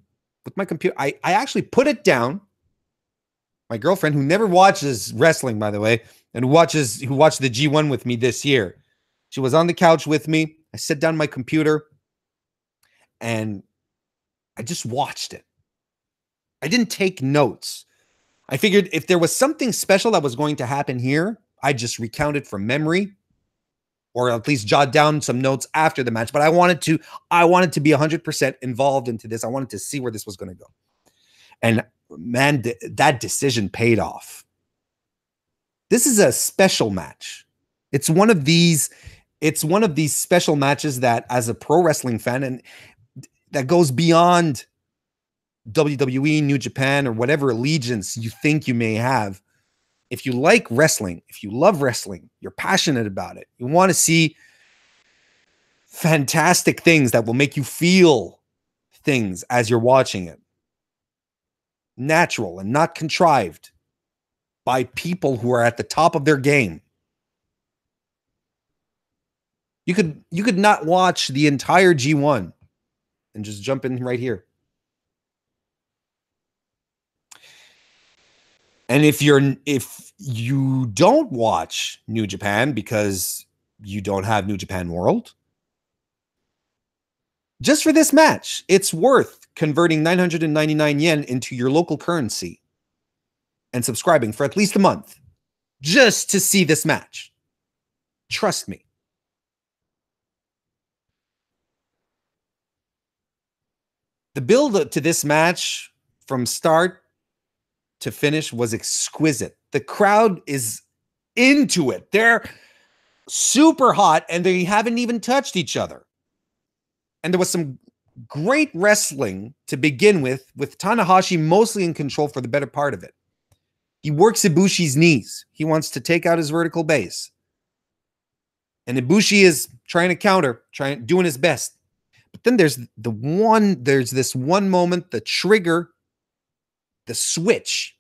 with my computer, I actually put it down. My girlfriend, who never watches wrestling, by the way, and who watched the G1 with me this year, she was on the couch with me. I set down my computer and I just watched it. I didn't take notes. I figured if there was something special that was going to happen here, I just recount it from memory, or at least jot down some notes after the match. But I wanted to be 100% involved into this. I wanted to see where this was going to go. And man, that decision paid off. This is a special match. It's one of these special matches that, as a pro wrestling fan, and that goes beyond WWE, New Japan, or whatever allegiance you think you may have. If you like wrestling, if you love wrestling, you're passionate about it, you want to see fantastic things that will make you feel things as you're watching it, natural and not contrived by people who are at the top of their game. You could not watch the entire G1 and just jump in right here. And if you don't watch New Japan because you don't have New Japan World, just for this match, it's worth converting 999 yen into your local currency and subscribing for at least a month just to see this match. Trust me. The build to this match from start to finish was exquisite. The crowd is into it. They're super hot and they haven't even touched each other. And there was some great wrestling to begin with Tanahashi mostly in control for the better part of it. He works Ibushi's knees. He wants to take out his vertical base. And Ibushi is trying to counter, doing his best. But then there's this one moment, the trigger, the switch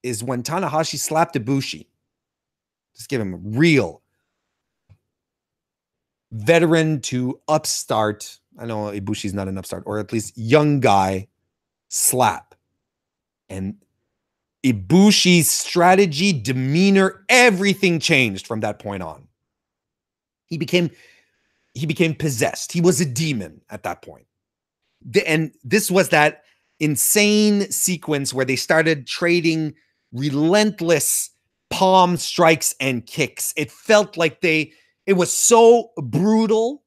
is when Tanahashi slapped Ibushi. Just give him a real veteran to upstart. I know Ibushi's not an upstart, or at least young guy slap. And Ibushi's strategy, demeanor, everything changed from that point on. He became possessed. He was a demon at that point. And this was that insane sequence where they started trading relentless palm strikes and kicks. It felt like it was so brutal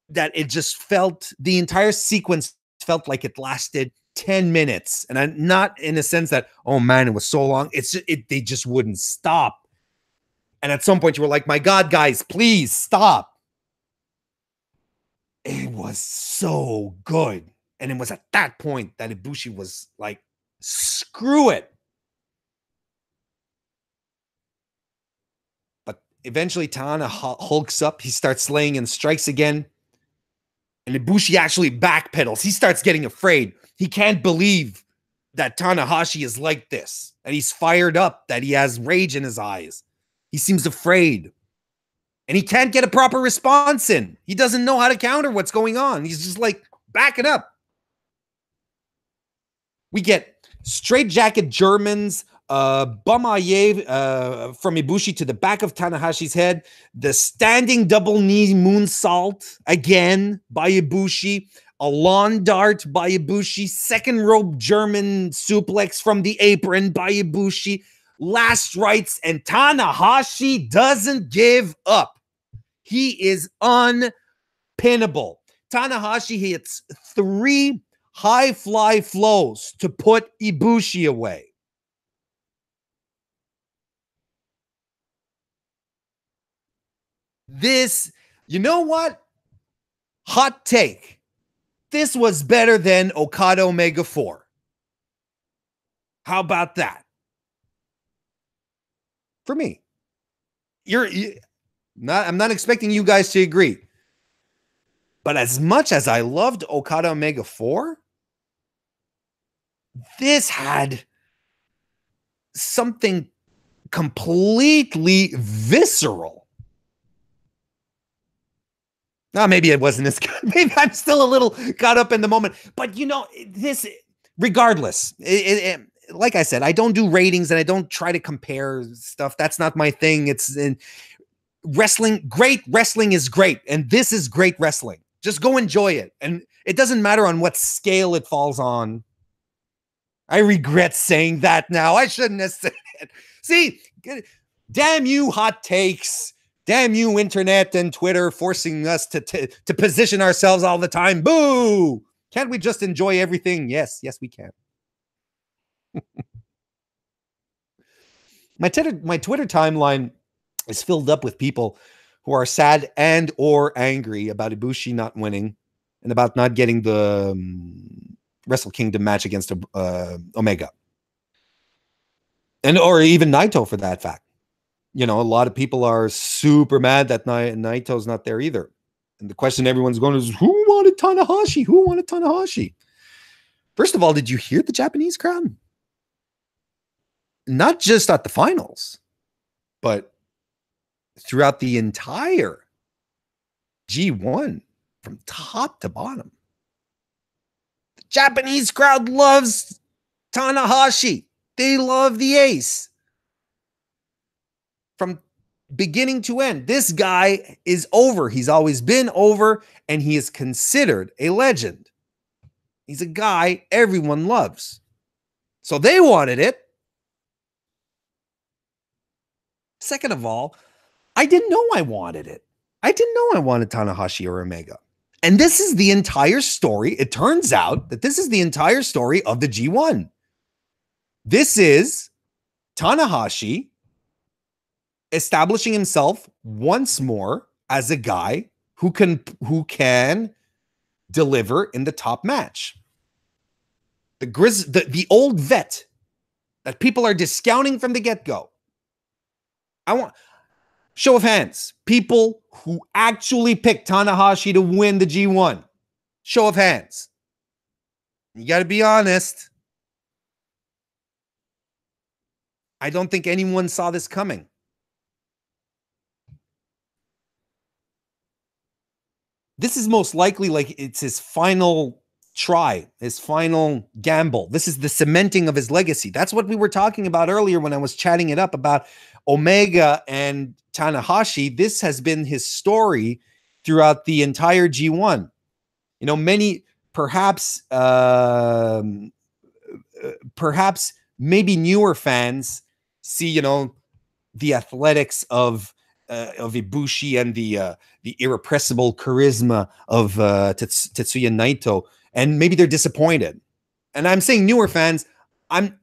that it just felt, the entire sequence felt like it lasted 10 minutes. And I'm not in a sense that, oh man, it was so long. They just wouldn't stop. And at some point you were like, my God, guys, please stop. It was so good. And it was at that point that Ibushi was like, screw it. But eventually Tana hulks up. He starts laying in strikes again. And Ibushi actually backpedals. He starts getting afraid. He can't believe that Tanahashi is like this. That he's fired up. That he has rage in his eyes. He seems afraid. And he can't get a proper response in. He doesn't know how to counter what's going on. He's just like, back it up. We get straight jacket Germans, Bamaye from Ibushi to the back of Tanahashi's head. The standing double knee moonsault again by Ibushi. A lawn dart by Ibushi. Second rope German suplex from the apron by Ibushi. Last rites, and Tanahashi doesn't give up. He is unpinnable. Tanahashi hits 3 high fly flows to put Ibushi away. This, you know what? Hot take. This was better than Okada Omega 4. How about that? For me. I'm not expecting you guys to agree. But as much as I loved Okada Omega 4, this had something completely visceral. Now, maybe it wasn't as good. Maybe I'm still a little caught up in the moment. But, you know, this, regardless, like I said, I don't do ratings and I don't try to compare stuff. That's not my thing. It's in wrestling. Great wrestling is great. And this is great wrestling. Just go enjoy it. And it doesn't matter on what scale it falls on. I regret saying that now. I shouldn't have said it. See, damn you, hot takes. Damn you, internet and Twitter, forcing us to position ourselves all the time. Boo! Can't we just enjoy everything? Yes, we can. My Twitter timeline is filled up with people who are sad and or angry about Ibushi not winning and about not getting the Wrestle Kingdom match against Omega. And or even Naito for that fact. You know, a lot of people are super mad that Naito's not there either. And the question everyone's going is, who wanted Tanahashi? Who wanted Tanahashi? First of all, did you hear the Japanese crowd? Not just at the finals, but throughout the entire G1 from top to bottom. The Japanese crowd loves Tanahashi. They love the ace. From beginning to end, this guy is over. He's always been over, and he is considered a legend. He's a guy everyone loves. So they wanted it. Second of all, I didn't know I wanted it. I didn't know I wanted Tanahashi or Omega. And this is the entire story. It turns out that this is the entire story of the G1. This is Tanahashi establishing himself once more as a guy who can deliver in the top match. The old vet that people are discounting from the get-go. I want show of hands. People who actually picked Tanahashi to win the G1. Show of hands. You got to be honest. I don't think anyone saw this coming. This is most likely like it's his final try, his final gamble. This is the cementing of his legacy. That's what we were talking about earlier when I was chatting it up about Omega and Tanahashi. This has been his story throughout the entire G1. You know, many, perhaps maybe newer fans see, you know, the athletics of Ibushi and the irrepressible charisma of Tetsuya Naito, and maybe they're disappointed. And I'm saying newer fans, I'm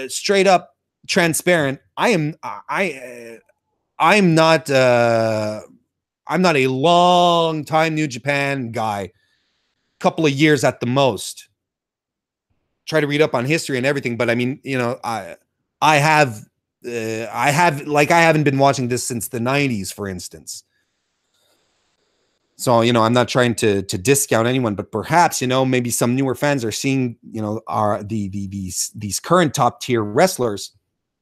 straight up transparent. I'm not a long time New Japan guy. Couple of years at the most. Try to read up on history and everything, but I mean, you know, I haven't been watching this since the 90s, for instance. So, you know, I'm not trying to discount anyone, but perhaps, you know, maybe some newer fans are seeing, you know, these current top tier wrestlers,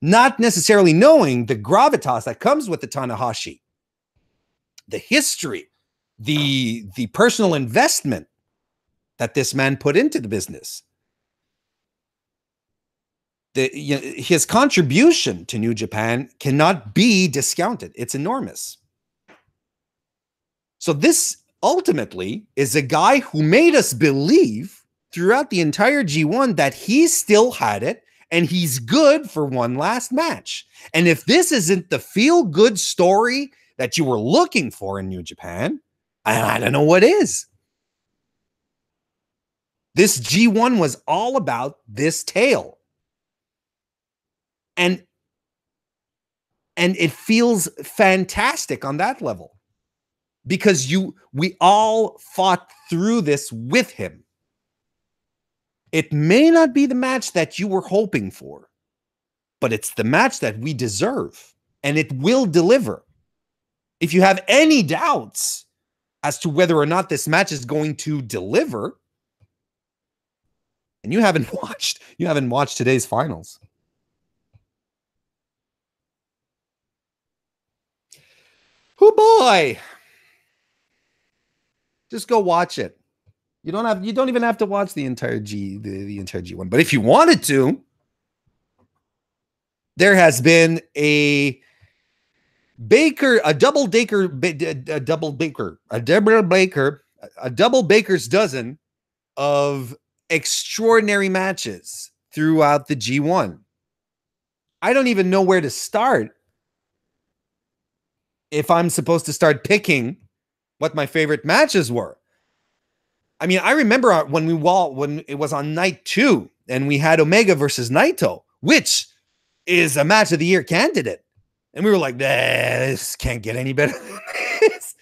not necessarily knowing the gravitas that comes with the Tanahashi, the history, the personal investment that this man put into the business. his contribution to New Japan cannot be discounted. It's enormous. So this ultimately is a guy who made us believe throughout the entire G1 that he still had it and he's good for one last match. And if this isn't the feel-good story that you were looking for in New Japan, I don't know what is. This G1 was all about this tale. And it feels fantastic on that level because we all fought through this with him. It may not be the match that you were hoping for, but it's the match that we deserve, and it will deliver. If you have any doubts as to whether or not this match is going to deliver, and you haven't watched today's finals. Oh boy. Just go watch it. You don't even have to watch the entire entire G1. But if you wanted to, there has been a double baker's dozen of extraordinary matches throughout the G1. I don't even know where to start if I'm supposed to start picking what my favorite matches were. I mean, I remember when it was on night 2 and we had Omega versus Naito, which is a match of the year candidate. And we were like, this can't get any better than this.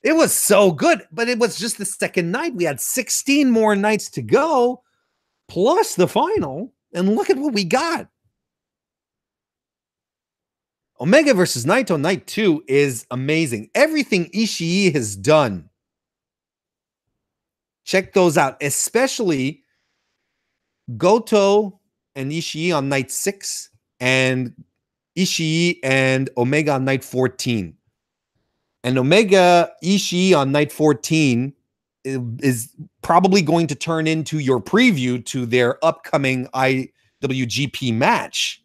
It was so good, but it was just the second night. We had 16 more nights to go, plus the final. And look at what we got. Omega versus Naito night 2 is amazing. Everything Ishii has done. Check those out, especially Goto and Ishii on night 6 and Ishii and Omega on night 14. And Omega Ishii on night 14 is probably going to turn into your preview to their upcoming IWGP match.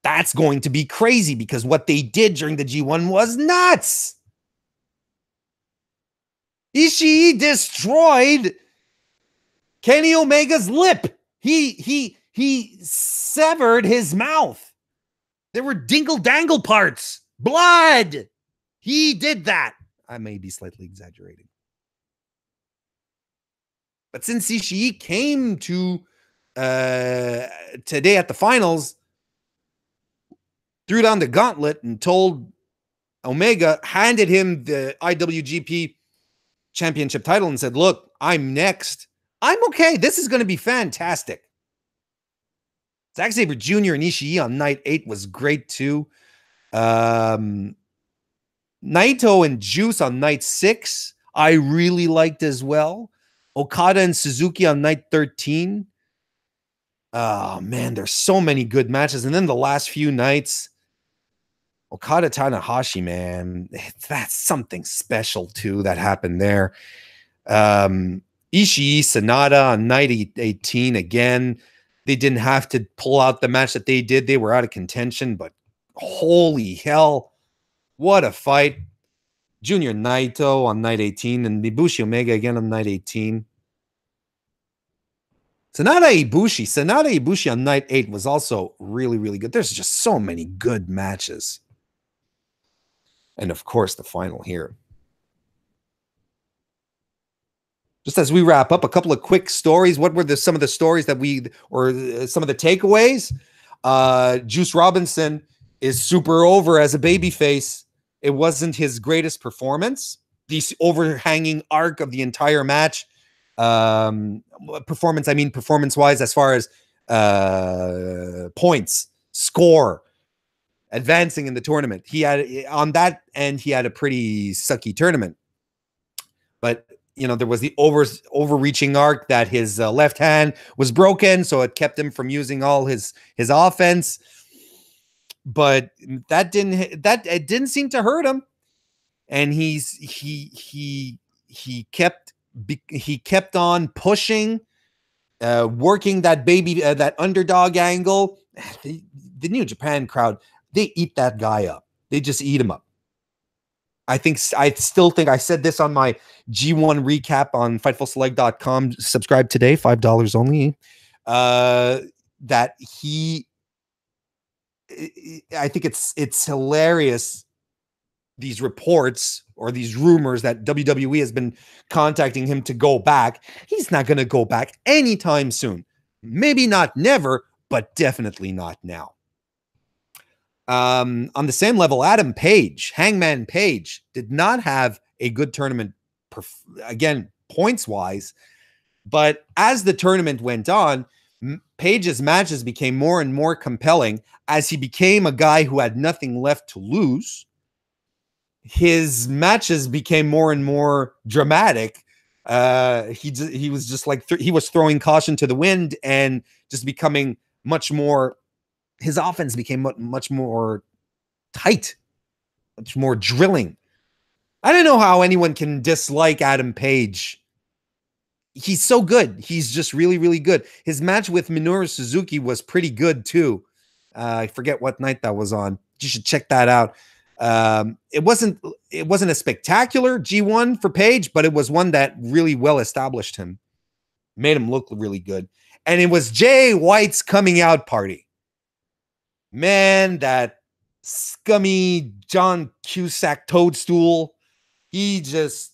That's going to be crazy because what they did during the G1 was nuts. Ishii destroyed Kenny Omega's lip. He severed his mouth. There were dingle-dangle parts. Blood. He did that. I may be slightly exaggerating. But since Ishii came to today at the finals, threw down the gauntlet and told Omega, handed him the IWGP championship title and said, look, I'm next. I'm okay. This is going to be fantastic. Zack Sabre Jr. and Ishii on night 8 was great too. Naito and Juice on night 6, I really liked as well. Okada and Suzuki on night 13. Oh, man, there's so many good matches. And then the last few nights, Okada Tanahashi, man, that's something special too that happened there. Ishii Sanada on night 18 again. They didn't have to pull out the match that they did. They were out of contention, but holy hell, what a fight. Junior Naito on night 18 and Ibushi Omega again on night 18. Sanada Ibushi on night 8 was also really, really good. There's just so many good matches. And of course, the final here. Just as we wrap up, a couple of quick stories. What were some of the stories that some of the takeaways? Juice Robinson is super over as a babyface. It wasn't his greatest performance. The overhanging arc of the entire match. Performance-wise, as far as points, score, advancing in the tournament. He had on that end, he had a pretty sucky tournament. But there was the overreaching arc that his left hand was broken, so it kept him from using all his offense. But it didn't seem to hurt him, and he kept on pushing working that that underdog angle. The New Japan crowd, they eat that guy up. They just eat him up. I still think I said this on my G1 recap on FightfulSelect.com. Subscribe today, $5 only. That I think it's hilarious, these reports or these rumors that WWE has been contacting him to go back. He's not going to go back anytime soon. Maybe not never, but definitely not now. On the same level, Adam Page, Hangman Page, did not have a good tournament, again, points-wise. But as the tournament went on, Page's matches became more and more compelling as he became a guy who had nothing left to lose. His matches became more and more dramatic. He was just like he was throwing caution to the wind and just becoming much more. His offense became much more tight, much more drilling. I don't know how anyone can dislike Adam Page. He's so good. He's just really, really good. His match with Minoru Suzuki was pretty good too. I forget what night that was on. You should check that out. It wasn't a spectacular G1 for Page, but it was one that really well established him, made him look really good. And it was Jay White's coming out party. Man, that scummy John Cusack toadstool, he just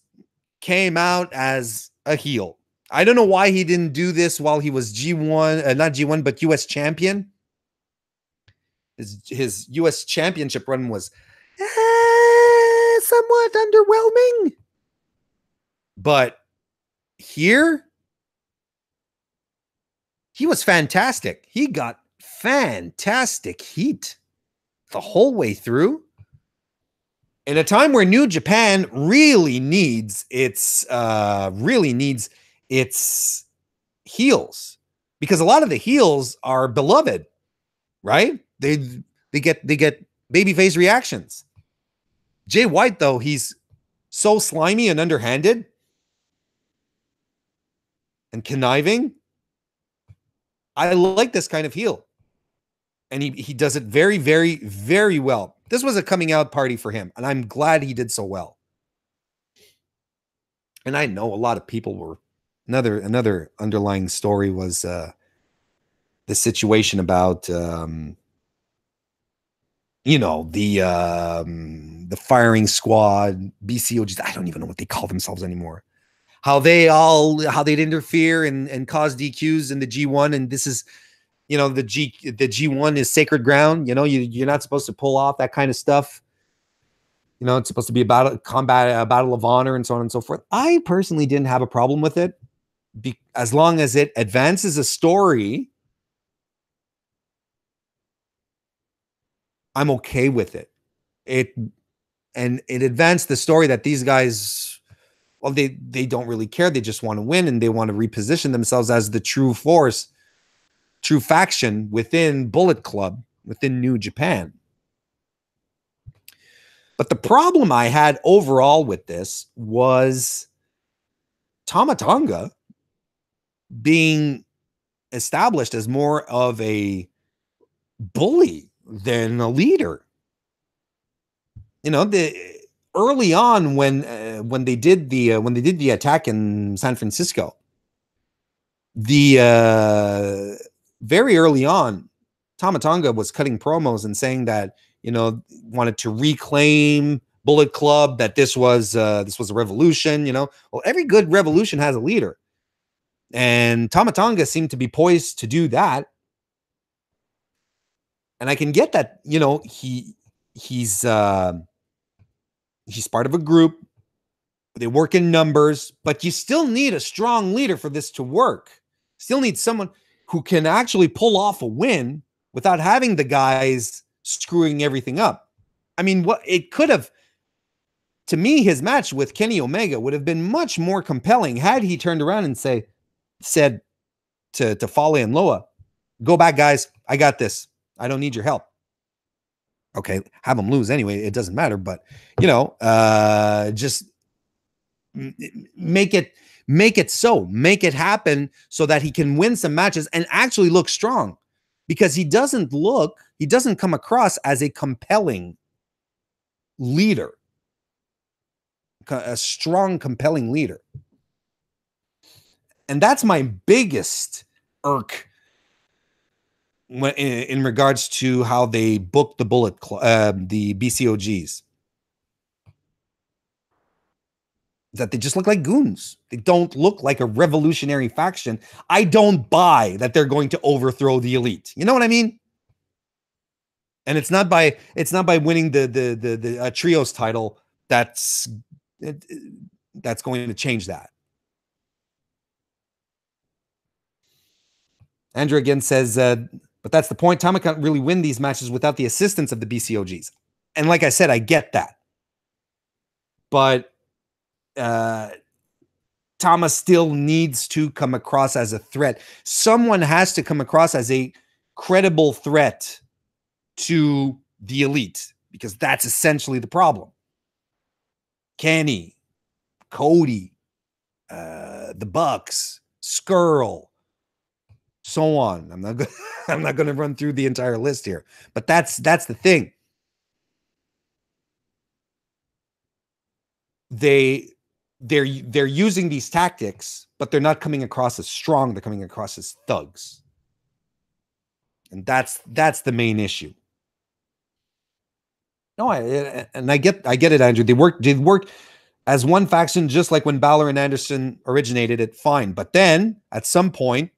came out as a heel. I don't know why he didn't do this while he was G1, not G1, but US champion. His US championship run was somewhat underwhelming. But here, he was fantastic. He got fantastic heat the whole way through. In a time where New Japan really needs its heels, because a lot of the heels are beloved, right? They get babyface reactions. Jay White, though, he's so slimy and underhanded and conniving. I like this kind of heel. And he does it very, very, very well. This was a coming out party for him, and I'm glad he did so well. And I know a lot of people were another underlying story was the situation about the firing squad, BCOGs. I don't even know what they call themselves anymore. How they'd interfere and cause DQs in the G1, and this is, the G1 is sacred ground. You're not supposed to pull off that kind of stuff. It's supposed to be about a battle of honor and so on and so forth. I personally didn't have a problem with it, as long as it advances a story. I'm okay with it. It advanced the story that these guys, well, they don't really care. They just want to win, and they want to reposition themselves as the true force, true faction within Bullet Club, within New Japan. But the problem I had overall with this was Tama Tonga being established as more of a bully than a leader. Early on when they did the attack in San Francisco, very early on, Tama Tonga was cutting promos and saying that wanted to reclaim Bullet Club, that this was a revolution. Well, every good revolution has a leader, and Tama Tonga seemed to be poised to do that. And I can get that, he's part of a group. They work in numbers, but you still need a strong leader for this to work. Still need someone who can actually pull off a win without having the guys screwing everything up. I mean, what it could have, to me, his match with Kenny Omega would have been much more compelling had he turned around and said to Fale and Loa, "Go back, guys. I got this. I don't need your help." Okay, have them lose anyway. It doesn't matter. But, just make it happen so that he can win some matches and actually look strong, because he doesn't come across as a compelling leader, a strong, compelling leader. And that's my biggest irk in regards to how they booked the the BCOGs. That they just look like goons. They don't look like a revolutionary faction. I don't buy that they're going to overthrow the elite. You know what I mean? And it's not by winning the trios title that's going to change that. Andrew again says, but that's the point. Tama can't really win these matches without the assistance of the BCOGs. And like I said, I get that. But Tama still needs to come across as a threat. Someone has to come across as a credible threat to the elite, because that's essentially the problem. Kenny, Cody, the Bucks, Skrull, so on. I'm not going to run through the entire list here, but that's the thing. They're using these tactics, but they're not coming across as strong. They're coming across as thugs. And that's the main issue. No, I get it, Andrew. They worked as one faction, just like when Balor and Anderson originated it, fine. But then at some point,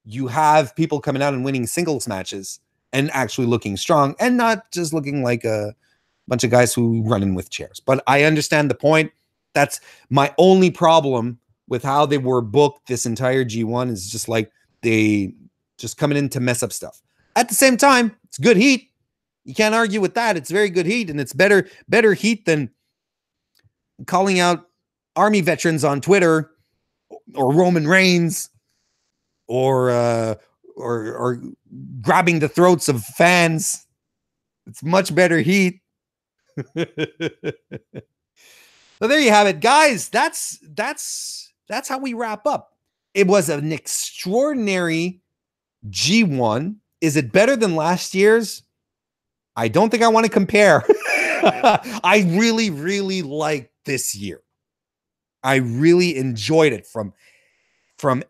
you have people coming out and winning singles matches and actually looking strong, and not just looking like a bunch of guys who run in with chairs. But I understand the point. That's my only problem with how they were booked this entire G1, is just like they just coming in to mess up stuff. At the same time, it's good heat. You can't argue with that. It's very good heat, and it's better heat than calling out Army veterans on Twitter, or Roman Reigns, or grabbing the throats of fans. It's much better heat. So there you have it, guys. That's how we wrap up. It was an extraordinary G1. Is it better than last year's? I don't think I want to compare. I really, really liked this year. I really enjoyed it from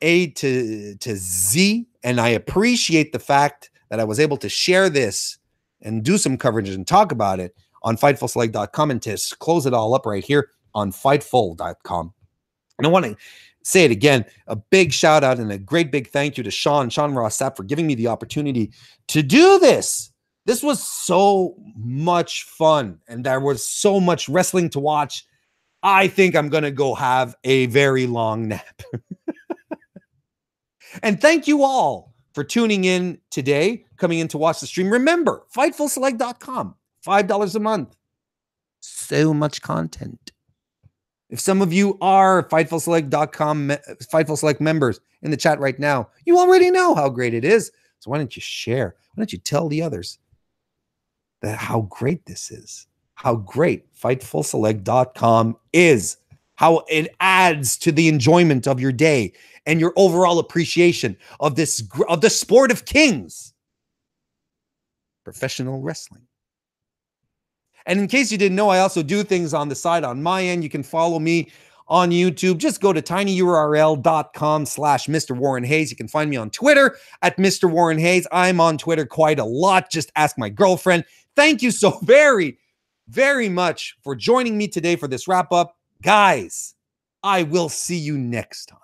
A to Z, and I appreciate the fact that I was able to share this and do some coverage and talk about it on FightfulSelect.com, and to close it all up right here on Fightful.com. And I want to say it again, a big shout out and a great big thank you to Sean Ross Sapp for giving me the opportunity to do this. This was so much fun, and there was so much wrestling to watch. I think I'm going to go have a very long nap. And thank you all for tuning in today, coming in to watch the stream. Remember, FightfulSelect.com, $5 a month. So much content. If some of you are FightfulSelect.com, Fightful Select members in the chat right now, you already know how great it is. So why don't you share? Why don't you tell the others that how great this is? How great FightfulSelect.com is. How it adds to the enjoyment of your day and your overall appreciation of the sport of kings, professional wrestling. And in case you didn't know, I also do things on the side on my end. You can follow me on YouTube. Just go to tinyurl.com/Mr. Warren Hayes. You can find me on Twitter at Mr. Warren Hayes. I'm on Twitter quite a lot. Just ask my girlfriend. Thank you so very, very much for joining me today for this wrap up. Guys, I will see you next time.